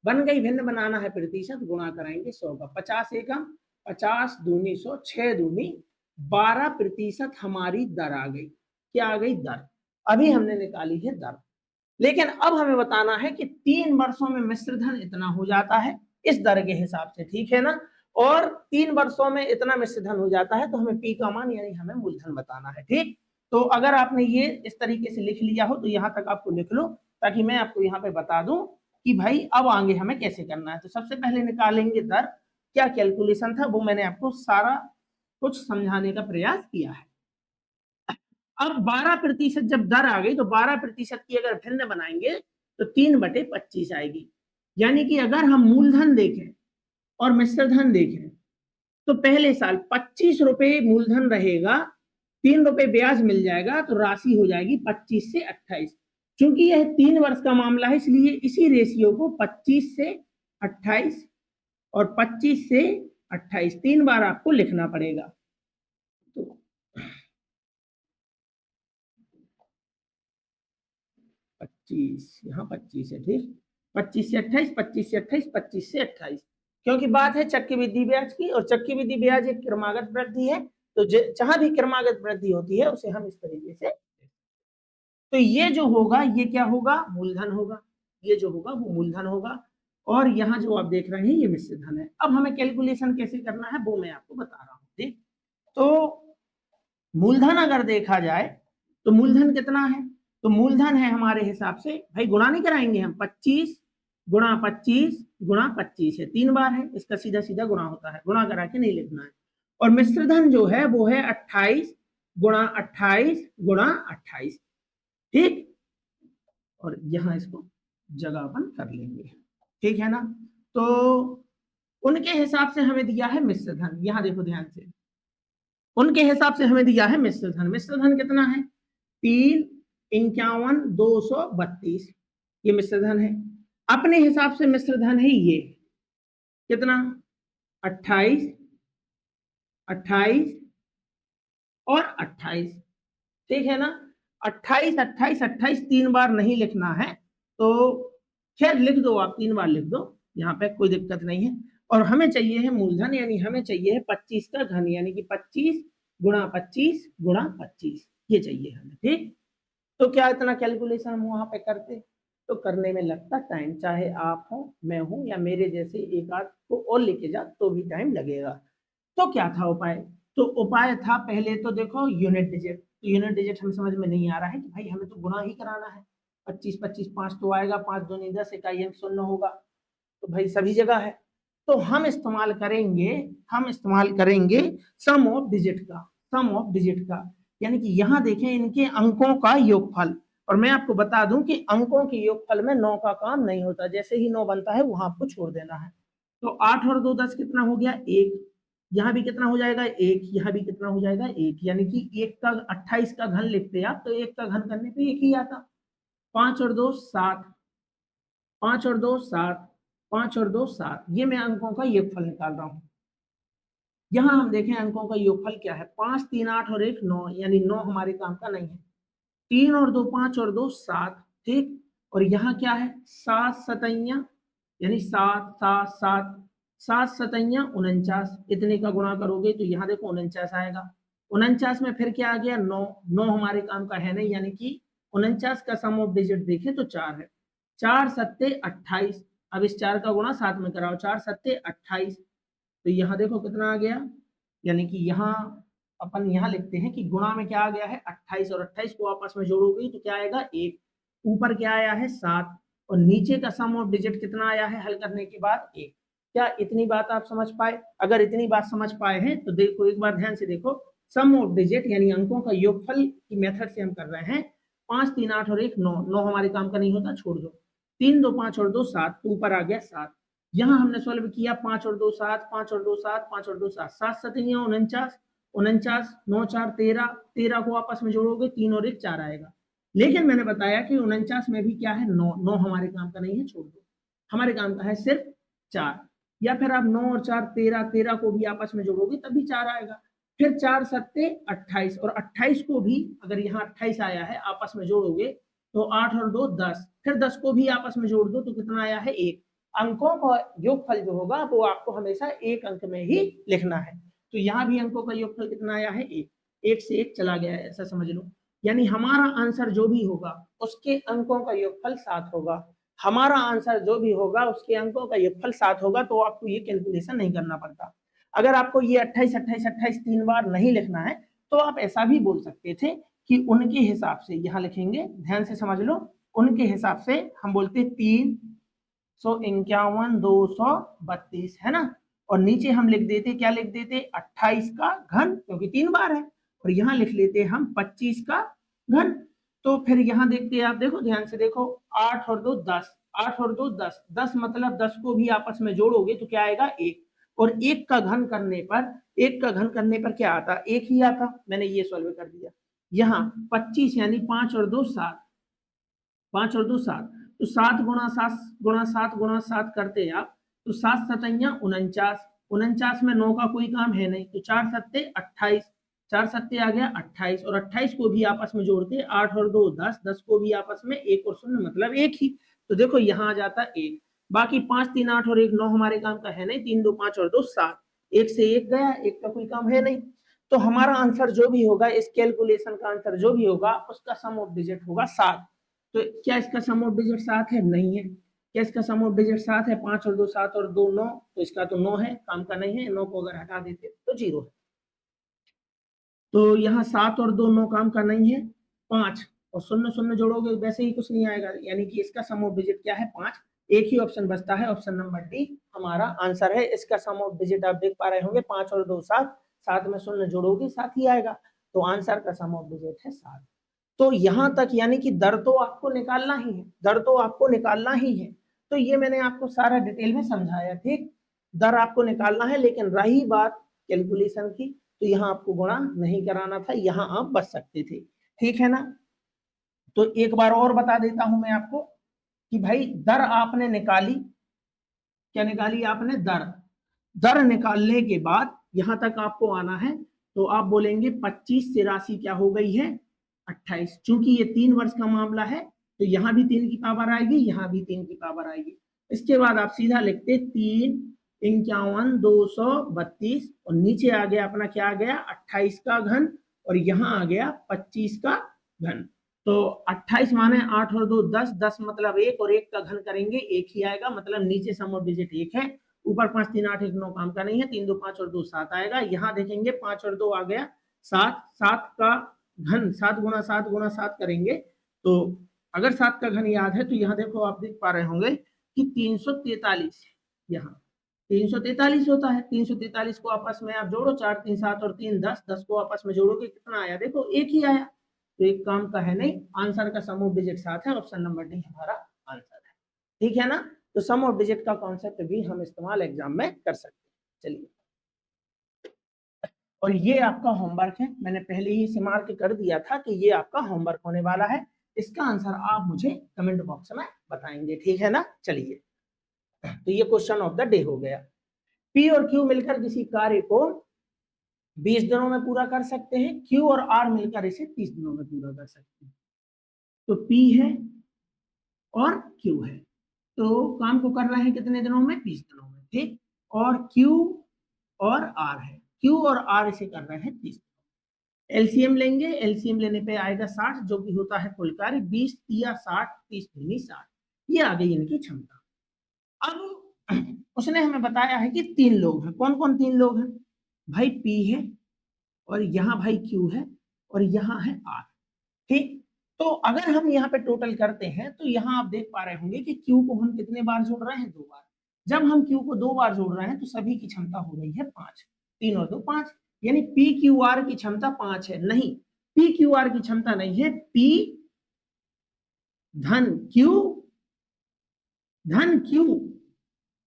बन गई, भिन्न बनाना है प्रतिशत, गुणा कराएंगे 100 का। 50 एकम 50 दूनी 100, 6 दूनी 12% हमारी दर आ गई। क्या आ गई? दर। अभी हमने निकाली है दर। लेकिन अब हमें बताना है कि 3 वर्षों में मिश्र धन इतना हो जाता है इस दर के हिसाब से। ठीक है ना? और 3 वर्षों में इतना मिश्र धन हो जाता है, तो हमें पी का मान यानी हमें मूलधन बताना है। ठीक, तो अगर आपने ये इस तरीके से लिख लिया हो तो यहां तक आपको लिख लो, ताकि मैं आपको यहाँ पे बता दूं कि भाई अब आगे हमें कैसे करना है। तो सबसे पहले निकालेंगे दर। क्या कैलकुलेशन था वो मैंने आपको सारा कुछ समझाने का प्रयास किया है। अब 12% जब दर आ गई तो 12% की अगर भिन्न बनाएंगे तो 3/25 आएगी। यानी कि अगर हम मूलधन देखें और मिश्र धन देखें तो पहले साल 25 रुपए मूलधन रहेगा, 3 रुपए ब्याज मिल जाएगा, तो राशि हो जाएगी 25 से 28। क्योंकि यह 3 वर्ष का मामला है, इसलिए इसी रेशियो को 25 से 28 और 25 से 28 3 बार आपको लिखना पड़ेगा। तो 25 यहाँ 25 है। ठीक, 25 से 28, 25 से 28, 25 से 28, क्योंकि बात है चक्रवृद्धि ब्याज की, और चक्रवृद्धि ब्याज एक क्रमागत वृद्धि है। तो जहां भी क्रमागत वृद्धि होती है उसे हम इस तरीके से, तो ये जो होगा ये क्या होगा? मूलधन होगा। ये जो होगा वो मूलधन होगा, और यहाँ जो आप देख रहे हैं ये मिश्र धन है। अब हमें कैलकुलेशन कैसे करना है वो मैं आपको बता रहा हूँ। ठीक, तो मूलधन अगर देखा जाए तो मूलधन कितना है? तो मूलधन है हमारे हिसाब से, भाई गुणा नहीं कराएंगे हम, 25 गुणा 25 गुणा 25 है, 3 बार है, इसका सीधा सीधा गुणा होता है, गुणा करा के नहीं लिखना है। और मिश्रधन जो है वो है 28 गुणा 28 गुणा 28, ठीक। और यहां इसको जगह अपन कर लेंगे, ठीक है ना। तो उनके हिसाब से हमें दिया है मिश्रधन, यहां देखो ध्यान से, उनके हिसाब से हमें दिया है मिश्रधन। मिश्रधन कितना है? 351,232, ये मिश्रधन है। अपने हिसाब से मिश्रधन है ये कितना? 28, 28 और 28, ठीक है ना। 28 28 28 3 बार नहीं लिखना है, तो खैर लिख दो, आप 3 बार लिख दो, यहाँ पे कोई दिक्कत नहीं है। और हमें चाहिए है मूलधन, यानी हमें चाहिए है 25 का घन, यानी कि 25 गुणा 25 गुणा 25, ये चाहिए हमें, ठीक। तो क्या इतना कैलकुलेशन हम वहां पे करते? तो करने में लगता टाइम, चाहे आप हो, मैं हूं, या मेरे जैसे एक आध को और लेके जा तो भी टाइम लगेगा। तो क्या था उपाय? तो उपाय था पहले तो देखो यूनिट डिजिट। तो यूनिट डिजिट हमें समझ में नहीं आ रहा है कि भाई हमें तो गुणा ही कराना है। 25 25 5 तो आएगा, 5 दूनी 10, इकाई अंक 0 होगा, तो भाई सभी जगह है। तो हम इस्तेमाल करेंगे सम ऑफ डिजिट का, सम ऑफ डिजिट का, यानी कि यहाँ देखें इनके अंकों का योगफल। और मैं आपको बता दूं कि अंकों के योगफल में 9 का काम नहीं होता, जैसे ही 9 बनता है वहां आपको छोड़ देना है। तो 8 और 2 10 कितना हो गया? 1। यहाँ भी कितना हो जाएगा? 1। यहाँ भी कितना हो जाएगा? 1। यानी कि 1 का 28 का घन लिखते आप तो 1 का घन करने पे 1 ही आता। 5 और 2 7, 5 और 2 7, 5 और 2 7, ये मैं अंकों का योगफल निकाल रहा हूं। यहां हम देखें अंकों का योगफल क्या है? 5 3 8 और 1 9, यानी 9 हमारे काम का नहीं है। 3 और 2 5 और 2 7, ठीक। और यहाँ क्या है? 7 सतैया, यानी 7 7 7, 7 सतैया 49, इतने का गुणा करोगे तो यहाँ देखो 49 आएगा। 49 में फिर क्या आ गया? 9। 9 हमारे काम का है नहीं, यानी कि 49 का सम ऑफ डिजिट देखें तो 4 है। 4 सत्ते 28, अब इस 4 का गुणा 7 में कराओ, 4 सत्ते 28, तो यहाँ देखो कितना आ गया, यानी कि यहाँ अपन यहाँ लिखते हैं कि गुणा में क्या आ गया है? 28, और 28 को आपस में जोड़ोगे तो क्या आएगा? 1। ऊपर क्या आया है? 7, और नीचे का सम ऑफ डिजिट कितना आया है हल करने के बाद? 1। क्या इतनी बात आप समझ पाए? अगर इतनी बात समझ पाए हैं तो देखो एक बार ध्यान से देखो, सम ऑफ डिजिट यानी अंकों का योगफल की मेथड से हम कर रहे हैं। 5 3 8 और 1 9, 9 हमारे काम का नहीं होता, छोड़ दो। 3 2 5 और 2 7, तो ऊपर आ गया 7। यहाँ हमने सॉल्व किया, 5 और 2 7, 5 और 2 7, 5 और 2 7, 7 सतैया 49, 49 9 4 13, 13 को आपस में जोड़ोगे 3 और 1 4 आएगा। लेकिन मैंने बताया कि 49 में भी क्या है? 9। 9 हमारे काम का नहीं है, छोड़ दो, हमारे काम का है सिर्फ 4। या फिर आप 9 और 4 13, 13 को भी आपस में जोड़ोगे तभी 4 आएगा। फिर 4 सत्ते 28, और 28 को भी अगर यहाँ 28 आया है आपस में जोड़ोगे तो 8 और 2 10, फिर 10 को भी आपस में जोड़ दो तो कितना आया है? 1। अंकों का योगफल जो होगा वो आपको हमेशा एक अंक में ही लिखना है। तो यहाँ भी अंकों का योगफल कितना आया है? 1। 1 से 1 चला गया है, ऐसा समझ लो। यानी हमारा आंसर जो भी होगा उसके अंकों का योगफल 7 होगा। हमारा आंसर जो भी होगा उसके अंकों का योगफल 7 होगा, तो आपको ये कैलकुलेशन नहीं करना पड़ता। अगर आपको ये 28 28 28 3 बार नहीं लिखना है तो आप ऐसा भी बोल सकते थे कि उनके हिसाब से, यहाँ लिखेंगे ध्यान से समझ लो, उनके हिसाब से हम बोलते 351,232, है ना। और नीचे हम लिख देते, क्या लिख देते? 28 का घन, क्योंकि 3 बार है। और यहाँ लिख लेते हम 25 का घन। तो फिर यहाँ देखते हैं आप, देखो ध्यान से देखो, 8 और 2 10, 8 और 2 10, 10 मतलब 10 को भी आपस में जोड़ोगे तो क्या आएगा? 1। और 1 का घन करने पर, 1 का घन करने पर क्या आता? 1 ही आता। मैंने ये सॉल्व कर दिया। यहाँ 25 यानी 5 और 2 7, 5 और 2 7, तो 7 गुणा 7 गुणा 7 गुणा 7 करते आप तो 7 सतैया 49, 49 में 9 का कोई काम है नहीं, तो 4 सत्ते 28, 4 सत्ते आ गया 28, और 28 को भी आपस में जोड़ते 8 और 2 10, 10 को भी आपस में 1 और 0 मतलब 1 ही, तो देखो यहाँ आ जाता 1। बाकी 5 3 8 और 1 9 हमारे काम का है नहीं, 3 2 5 और 2 7, 1 से 1 गया, 1 का कोई काम है नहीं। तो हमारा आंसर जो भी होगा, इस कैलकुलेशन का आंसर जो भी होगा उसका सम ऑफ डिजिट होगा 7। तो क्या इसका सम ऑफ डिजिट 7 है? नहीं है। क्या इसका सम ऑफ डिजिट 7 है? 5 और 2 7 और 2 9, तो इसका तो 9 है, काम का नहीं है। 9 को अगर हटा देते तो 0 है। तो यहाँ 7 और 2 9 काम का नहीं है। 5 और 0 0 जोड़ोगे वैसे ही कुछ नहीं आएगा, यानी कि इसका सम ऑफ डिजिट क्या है? 5। एक ही ऑप्शन बचता है, ऑप्शन नंबर डी हमारा आंसर है। इसका सम ऑफ डिजिट आप देख पा रहे होंगे, 5 और 2 7, साथ में शून्य जोड़ोगे 7 ही आएगा, तो आंसर का सम ऑफ डिजिट है 7। तो यहां तक यानी कि दर तो आपको निकालना ही है, दर तो आपको निकालना ही है। तो ये मैंने आपको सारा डिटेल में समझाया, ठीक, दर आपको निकालना है। लेकिन रही बात कैलकुलेशन की, तो यहाँ आपको गुणा नहीं कराना था, यहाँ आप बच सकते थे, ठीक है ना। तो एक बार और बता देता हूं मैं आपको कि भाई दर आपने निकाली, क्या निकाली आपने, दर। दर निकालने के बाद यहां तक आपको आना है, तो आप बोलेंगे 25 से राशि क्या हो गई है 28। चूंकि ये 3 वर्ष का मामला है, तो यहाँ भी 3 की पावर आएगी, यहाँ भी 3 की पावर आएगी। इसके बाद आप सीधा लिखते 3 51 232, और नीचे आ गया अपना क्या आ गया 28 का घन, और यहाँ आ गया 25 का घन। तो 28 माने 8 और 2 10, 10 मतलब 1, और 1 का घन करेंगे 1 ही आएगा, मतलब नीचे सम ऑफ डिजिट 1 है, ऊपर 5 3 8 1 9 काम का नहीं है, 3 2 5 और 2 7 आएगा। यहाँ देखेंगे 5 और 2 आ गया 7, 7 का घन 7 गुणा 7 गुणा 7 करेंगे, तो अगर 7 का घन याद है तो यहाँ देखो आप देख पा रहे होंगे कि 343, यहाँ 343 होता है। 343 को आपस में आप जोड़ो, 4 3 7 और 3 10, 10 को आपस में जोड़ोगे कितना आया, देखो 1 ही आया। तो एक काम का है नहीं, आंसर का सम ऑफ डिजिट 7 है, ऑप्शन नंबर डी हमारा आंसर है, ठीक है ना। तो सम ऑफ डिजिट का कॉन्सेप्ट भी हम इस्तेमाल एग्जाम में कर सकते हैं। चलिए, और ये आपका होमवर्क है, मैंने पहले ही इसे मार्क कर दिया था कि ये आपका होमवर्क होने वाला है। इसका आंसर आप मुझे कमेंट बॉक्स में बताएंगे, ठीक है ना। चलिए, तो ये क्वेश्चन ऑफ द डे हो गया। पी और क्यू मिलकर किसी कार्य को 20 दिनों में पूरा कर सकते हैं, क्यू और आर मिलकर इसे 30 दिनों में पूरा कर सकते हैं। तो पी है और क्यू है, तो काम को कर रहे हैं कितने दिनों में, 20 दिनों में, ठीक। और क्यू और आर है, क्यू और आर इसे कर रहे हैं 30। एलसीएम लेंगे, एलसीएम लेने पे आएगा 60, जो कि होता है कुल कार्य 20 या 60, 30 दूनी 60, ये आ गई इनकी क्षमता। अब उसने हमें बताया है कि 3 लोग हैं, कौन कौन 3 लोग हैं, भाई पी है, और यहाँ भाई क्यू है, और यहाँ है आर, ठीक। तो अगर हम यहाँ पे टोटल करते हैं, तो यहाँ आप देख पा रहे होंगे कि क्यू को हम कितने बार जोड़ रहे हैं, 2 बार। जब हम क्यू को 2 बार जोड़ रहे हैं, तो सभी की क्षमता हो गई है 5, 3 और 2 5, यानी पी क्यू आर की क्षमता 5 है। नहीं, पी क्यू आर की क्षमता नहीं है, पी धन क्यू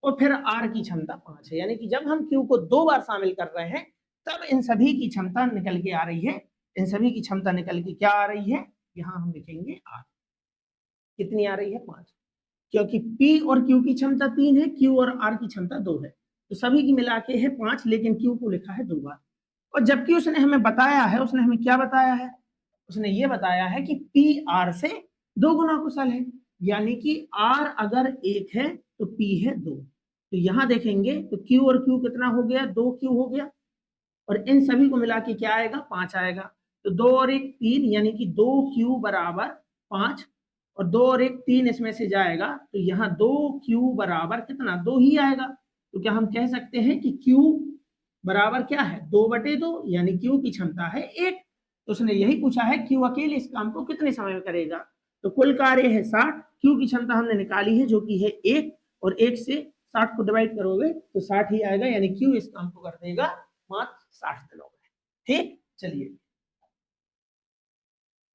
और फिर आर की क्षमता 5 है। यानी कि जब हम क्यू को 2 बार शामिल कर रहे हैं, तब इन सभी की क्षमता निकल के आ रही है, इन सभी की क्षमता निकल के क्या आ रही है, यहाँ हम लिखेंगे आर, कितनी आ रही है 5, क्योंकि पी और क्यू की क्षमता 3 है, क्यू और आर की क्षमता 2 है, तो सभी की मिला के है 5, लेकिन क्यू को लिखा है 2 बार। और जबकि उसने हमें बताया है, उसने हमें क्या बताया है, उसने ये बताया है कि पी आर से 2 गुना कुशल है, यानी कि आर अगर 1 है तो पी है 2। तो यहाँ देखेंगे तो क्यू और क्यू कितना हो गया, 2 क्यू हो गया, और इन सभी को मिला के क्या आएगा, 5 आएगा। तो 2 और 1 3, यानी कि 2 क्यू बराबर 5, और 2 और 1 3 इसमें से जाएगा, तो यहाँ 2 क्यू बराबर कितना, 2 ही आएगा। तो क्या हम कह सकते हैं कि क्यू बराबर क्या है, 2/2, यानी क्यू की क्षमता है 1। तो उसने यही पूछा है क्यू अकेले इस काम को कितने समय में करेगा, तो कुल कार्य है 60, क्यू की क्षमता हमने निकाली है जो कि है 1, और 1 से 60 को डिवाइड करोगे तो 60 ही आएगा, यानी क्यू इस काम को कर देगा मात्र 60 दिनों में, ठीक। चलिए,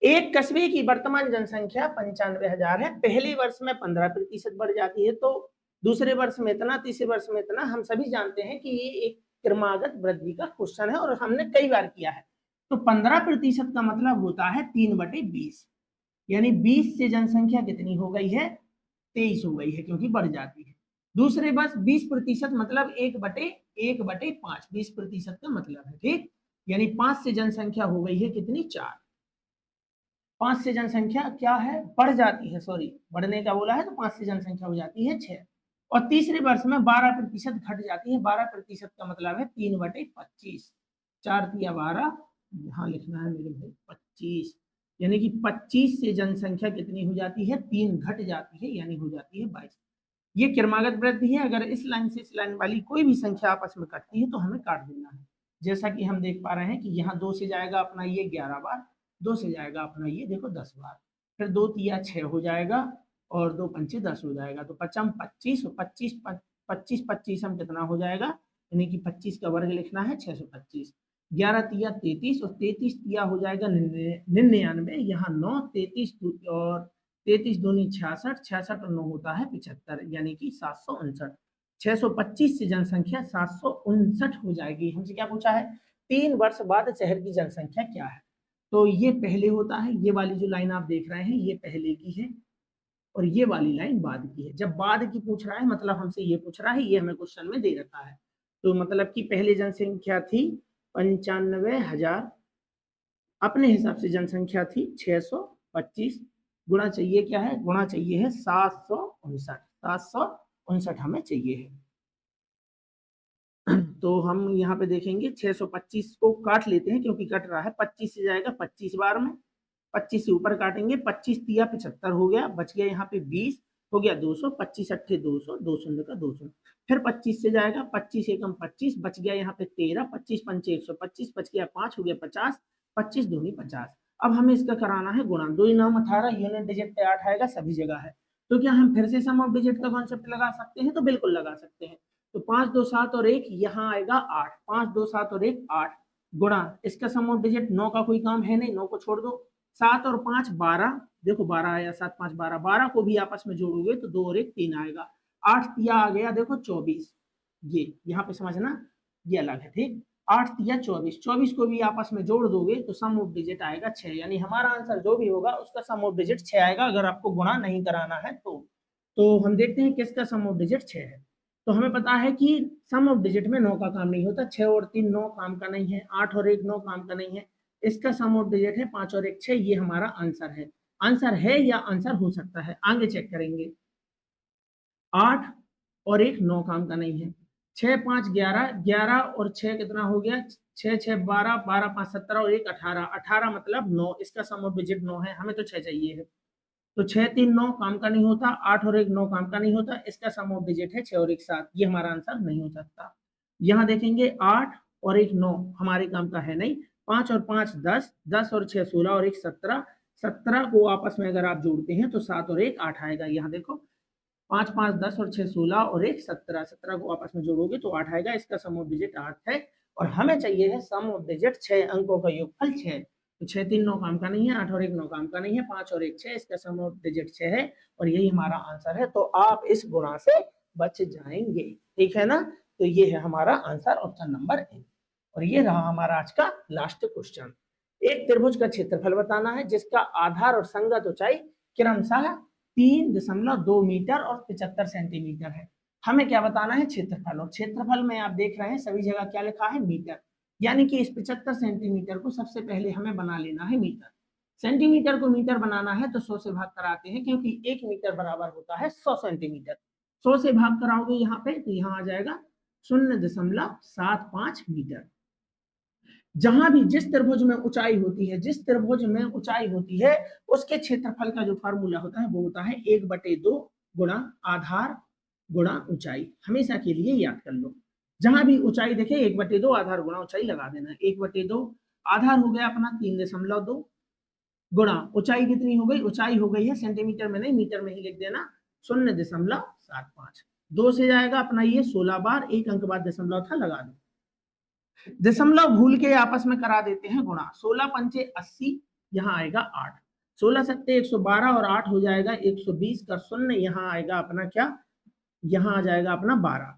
एक कस्बे की वर्तमान जनसंख्या 95,000 है, पहले वर्ष में 15% बढ़ जाती है, तो दूसरे वर्ष में इतना, तीसरे वर्ष में इतना। हम सभी जानते हैं कि ये एक क्रमागत वृद्धि का क्वेश्चन है, और हमने कई बार किया है। तो 15% का मतलब होता है 3/20, यानी 20 से जनसंख्या कितनी हो गई है, 23 हो गई है, क्योंकि बढ़ जाती है। दूसरे वर्ष 20% मतलब 1/5, 20% का मतलब है, ठीक। यानी 5 से जनसंख्या हो गई है कितनी, 4। 5 से जनसंख्या क्या है, बढ़ जाती है, सॉरी बढ़ने का बोला है, तो 5 से जनसंख्या हो जाती है 6। और तीसरे वर्ष में 12% घट जाती है, 12% का मतलब है 3/25, 4 तिया 12, यहाँ लिखना है मेरे भाई 25, यानी कि 25 से जनसंख्या कितनी हो जाती है, 3 घट जाती है, यानी हो जाती है 22। ये क्रमागत वृद्धि है, अगर इस लाइन से इस लाइन वाली कोई भी संख्या आपस में कटती है तो हमें काट देना है। जैसा कि हम देख पा रहे हैं कि यहाँ 2 से जाएगा अपना ये 11 बार, 2 से जाएगा अपना ये देखो 10 बार, फिर 2 तिया 6 हो जाएगा, और 2 पंचे 10 हो जाएगा, तो 5 25, 25 25 25 हम कितना हो जाएगा, यानी कि 25 का वर्ग लिखना है 625। 11 तिया 33 और 33 तिया हो जाएगा 99, यहाँ 9, 33 और 33 दूनी 66, 66 और 9 होता है 75, यानी कि 759। 625 से जनसंख्या 759 हो जाएगी। हमसे क्या पूछा है, 3 वर्ष बाद शहर की जनसंख्या क्या है। तो ये पहले होता है, ये वाली जो लाइन आप देख रहे हैं ये पहले की है और ये वाली लाइन बाद की है। जब बाद की पूछ रहा है मतलब हमसे ये पूछ रहा है, ये हमें क्वेश्चन में दे रखा है। तो मतलब कि पहले जनसंख्या थी 95,000, अपने हिसाब से जनसंख्या थी 625, गुणा चाहिए क्या है, गुणा चाहिए है 759, 759 हमें चाहिए है। तो हम यहाँ पे देखेंगे 625 को काट लेते हैं क्योंकि कट रहा है, 25 से जाएगा 25 बार में, 25 से ऊपर काटेंगे, 25 तिया 75 हो गया, बच गया यहाँ पे 20, हो गया 200, 25 अट्ठे 200, 200 का 200, फिर 25 से जाएगा, 25 एकम 25, बच गया यहाँ पे 13, 25 पंचे 125, बच गया 5, हो गया 50, 25 दूनी 50। अब हमें इसका कराना है गुणा, 2 9 18, यूनिट डिजिट पे 8 आएगा, सभी जगह है। तो क्या हम फिर से सम ऑफ डिजिट का कॉन्सेप्ट लगा सकते हैं, तो बिल्कुल लगा सकते हैं। तो 5 2 7 और 1 यहाँ आएगा 8, 5 2 7 और 1 8, गुणा इसका सम ऑफ डिजिट 9 का कोई काम है नहीं, 9 को छोड़ दो, 7 और 5 12, देखो 12 आया, 7 5 12, 12 को भी आपस में जोड़ोगे तो 2 और 1 3 आएगा, 8 तिया आ गया देखो 24, ये यहाँ पे समझना ये अलग है, ठीक। 8 तिया 24, 24 को भी आपस में जोड़ दोगे तो सम ऑफ डिजिट आएगा 6, यानी हमारा आंसर जो भी होगा उसका सम ऑफ डिजिट 6 आएगा, अगर आपको गुणा नहीं कराना है तो हम देखते हैं किसका सम ऑफ डिजिट 6 है। तो हमें पता है कि सम ऑफ डिजिट में 9 का काम नहीं होता, 6 और 3 9 काम का नहीं है, 8 और 1 9 काम का नहीं है, इसका सम ऑफ डिजिट है 5 और 1 6, ये हमारा आंसर है। आंसर है या आंसर हो सकता है, आगे चेक करेंगे। 8 और 1 9 काम का नहीं है, 6 5 11, 11 और 6 कितना हो गया, 6 6 12, 12 5 17 और 1 18, 18 मतलब 9, इसका सम ऑफ डिजिट 9 है, हमें तो 6 चाहिए है। तो 6 3 9 काम का नहीं होता, 8 और 1 9 काम का नहीं होता, इसका सम ऑफ डिजिट है 6 और 1 7, ये हमारा आंसर नहीं हो सकता। यहाँ देखेंगे 8 और 1 9 हमारे काम का है नहीं, 5 और 5 10, 10 और 6 16 और 1 17, 17 को आपस में अगर आप जोड़ते हैं तो 7 और 1 8 आएगा। यहाँ देखो 5 5 10 और 6 16 और 1 17, 17 को आपस में जोड़ोगे तो 8 आएगा, इसका सम ऑफ डिजिट 8 है और हमें चाहिए है सम ऑफ डिजिट 6 अंकों का योगफल 6। तो 6 3 9 काम का नहीं है, 8 और 1 9 काम का नहीं है, 5 और 1 6, इसका सम ऑफ डिजिट 6 है और यही हमारा आंसर है। तो आप इस गुणा से बच जाएंगे, ठीक है ना। तो ये है हमारा आंसर, ऑप्शन नंबर ए। और ये रहा हमारा आज का लास्ट क्वेश्चन। एक त्रिभुज का क्षेत्रफल बताना है जिसका आधार और संगत ऊंचाई क्रमशः 3.2 मीटर और 75 सेंटीमीटर है। हमें क्या बताना है, क्षेत्रफल, और क्षेत्रफल में आप देख रहे हैं सभी जगह क्या लिखा है, मीटर, यानी कि इस 75 सेंटीमीटर को सबसे पहले हमें बना लेना है मीटर। सेंटीमीटर को मीटर बनाना है तो 100 से भाग कराते हैं, क्योंकि 1 मीटर बराबर होता है 100 सेंटीमीटर। 100 से भाग कराओगे यहाँ पे तो यहाँ आ जाएगा 0.75 मीटर। जहां भी जिस त्रिभुज में ऊंचाई होती है, जिस त्रिभुज में ऊंचाई होती है उसके क्षेत्रफल का जो फार्मूला होता है वो होता है 1/2 गुणा आधार गुणा ऊंचाई। हमेशा के लिए याद कर लो, जहां भी ऊंचाई देखे 1/2 आधार गुणा ऊंचाई लगा देना। 1/2 आधार हो गया अपना 3.2 गुणा ऊंचाई कितनी हो गई, ऊंचाई हो गई है सेंटीमीटर में नहीं मीटर में ही लिख देना 0.75। 2 से जाएगा अपना ये 16 बार, एक अंक बाद दशमलव था लगा दो, दशमलव भूल के आपस में करा देते हैं गुणा। 16 पंचे 80, यहाँ आएगा 8, 16 सत्ते 112 और 8 हो जाएगा 120 का शून्य, यहाँ आएगा अपना क्या, यहाँ आ जाएगा अपना 12,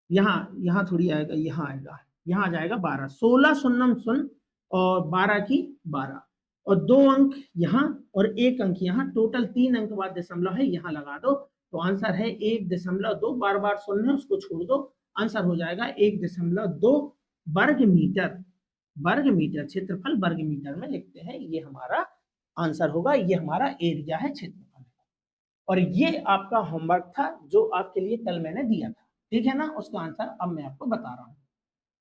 यहाँ थोड़ी आएगा, यहाँ आएगा, यहाँ आ जाएगा 12, 16 शून्यम शून्य और 12 की 12 और 2 अंक यहाँ और 1 अंक यहाँ, टोटल 3 अंक बाद दशमलव है, यहाँ लगा दो तो आंसर है 1.2, बार बार शून्य उसको छोड़ दो, आंसर हो जाएगा 1.2 वर्ग मीटर। वर्ग मीटर, क्षेत्रफल वर्ग मीटर में लिखते हैं, ये हमारा आंसर होगा, ये हमारा एरिया है, क्षेत्रफल। और ये आपका होमवर्क था जो आपके लिए कल मैंने दिया था, ठीक है ना। उसका आंसर अब मैं आपको बता रहा हूँ।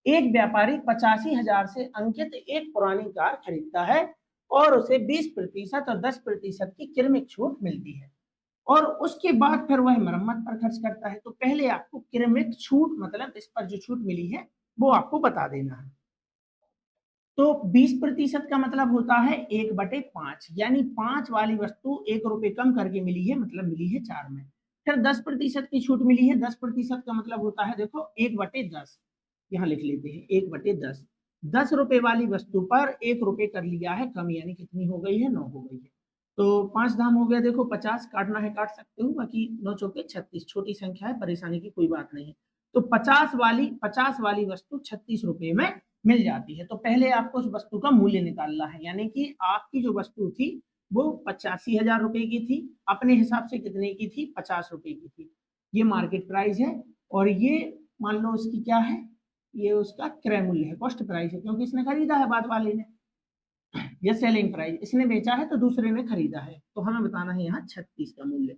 एक व्यापारी 85,000 से अंकित एक पुरानी कार खरीदता है और उसे 20% और 10% की क्रमिक छूट मिलती है और उसके बाद फिर वह मरम्मत पर खर्च करता है। तो पहले आपको क्रमिक छूट मतलब इस पर जो छूट मिली है वो आपको बता देना है। तो 20% का मतलब होता है 1/5, यानी 5 वाली वस्तु 1 रुपए कम करके मिली है, मतलब मिली है 4 में। फिर 10% की छूट मिली है, 10% का मतलब होता है देखो 1/10, यहाँ लिख लेते हैं 1/10। 10 रुपए वाली वस्तु पर 1 रुपए कर लिया है कम, यानी कितनी हो गई है, 9 हो गई है। तो 5 दाम हो गया, देखो 50 काटना है काट सकते हो, बाकी 9 चौके 36, छोटी संख्या है, परेशानी की कोई बात नहीं। तो 50 वाली वस्तु 36 रुपए में मिल जाती है। तो पहले आपको उस वस्तु का मूल्य निकालना है, यानी कि आपकी जो वस्तु थी वो 85,000 रुपए की थी, अपने हिसाब से कितने की थी, 50 रुपए की थी। ये मार्केट प्राइस है, और ये मान लो इसकी क्या है, ये उसका क्रय मूल्य है, कॉस्ट प्राइस है, क्योंकि इसने खरीदा है बाद वाले ने। ये सेलिंग प्राइस, इसने बेचा है तो दूसरे ने खरीदा है, तो हमें बताना है यहाँ 36 का मूल्य।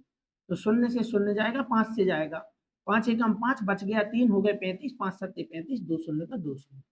तो शून्य से शून्य जाएगा, 5 से जाएगा, 5 एकम 5 बच गया 3, हो गए 35, 5 सत्ते 35, 2 शून्य का 2 शून्य।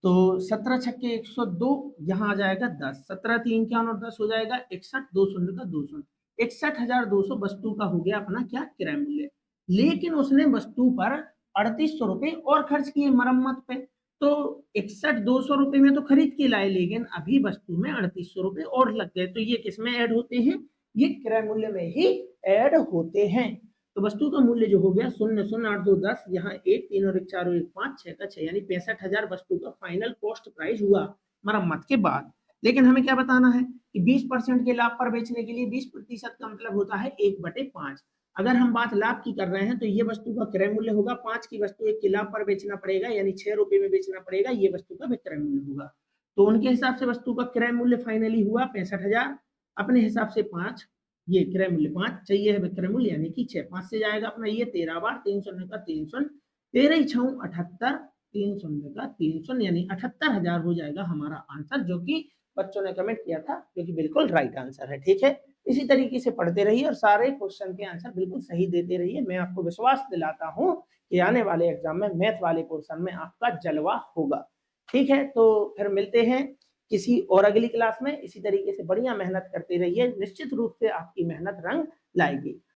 तो 17 छक्के 102, यहाँ आ जाएगा 10, 17 3 क्या और 10 हो जाएगा 61, 2 शून्य का 2 शून्य, 61,200 वस्तु का हो गया अपना क्या, किराया मूल्य। लेकिन उसने वस्तु पर 3800 रुपए और खर्च किए मरम्मत पे, तो 61,200 रुपए में तो खरीद के लाए, लेकिन अभी वस्तु में 3800 रुपए और लग गए, तो ये किसमें ऐड होते हैं, ये किराया मूल्य में ही ऐड होते हैं। तो वस्तु का मूल्य जो हो गया 0,0,8,2,10, यहाँ 1 3 और 1 4 और 1 5 6 का 6, यानी 65,000 वस्तु का फाइनल कॉस्ट प्राइस हुआ मरम्मत के बाद। लेकिन हमें क्या बताना है कि 20% के लाभ पर बेचने के लिए 20% का मतलब होता है 1/5। अगर हम बात लाभ की कर रहे हैं तो ये वस्तु का क्रय मूल्य होगा, 5 की वस्तु 1 के लाभ पर बेचना पड़ेगा, यानी 6 रुपए में बेचना पड़ेगा, ये वस्तु का विक्रय मूल्य होगा। तो उनके हिसाब से वस्तु का क्रय मूल्य फाइनली हुआ 65,000, अपने हिसाब से 5, ये क्रय मूल्य 5 चाहिए है, विक्रय मूल्य यानी कि 6, 5 से जाएगा अपना ये 13 बार, 3 शून्य का 3 शून्य, 13 6 78, 3 शून्य का 3 शून्य, यानी 78,000 हो जाएगा हमारा आंसर, जो कि बच्चों ने कमेंट किया था, जो कि बिल्कुल राइट आंसर है। ठीक है, इसी तरीके से पढ़ते रहिए और सारे क्वेश्चन के आंसर बिल्कुल सही देते रहिए। मैं आपको विश्वास दिलाता हूँ कि आने वाले एग्जाम में मैथ वाले पोर्शन में आपका जलवा होगा। ठीक है, तो फिर मिलते हैं किसी और अगली क्लास में। इसी तरीके से बढ़िया मेहनत करते रहिए, निश्चित रूप से आपकी मेहनत रंग लाएगी।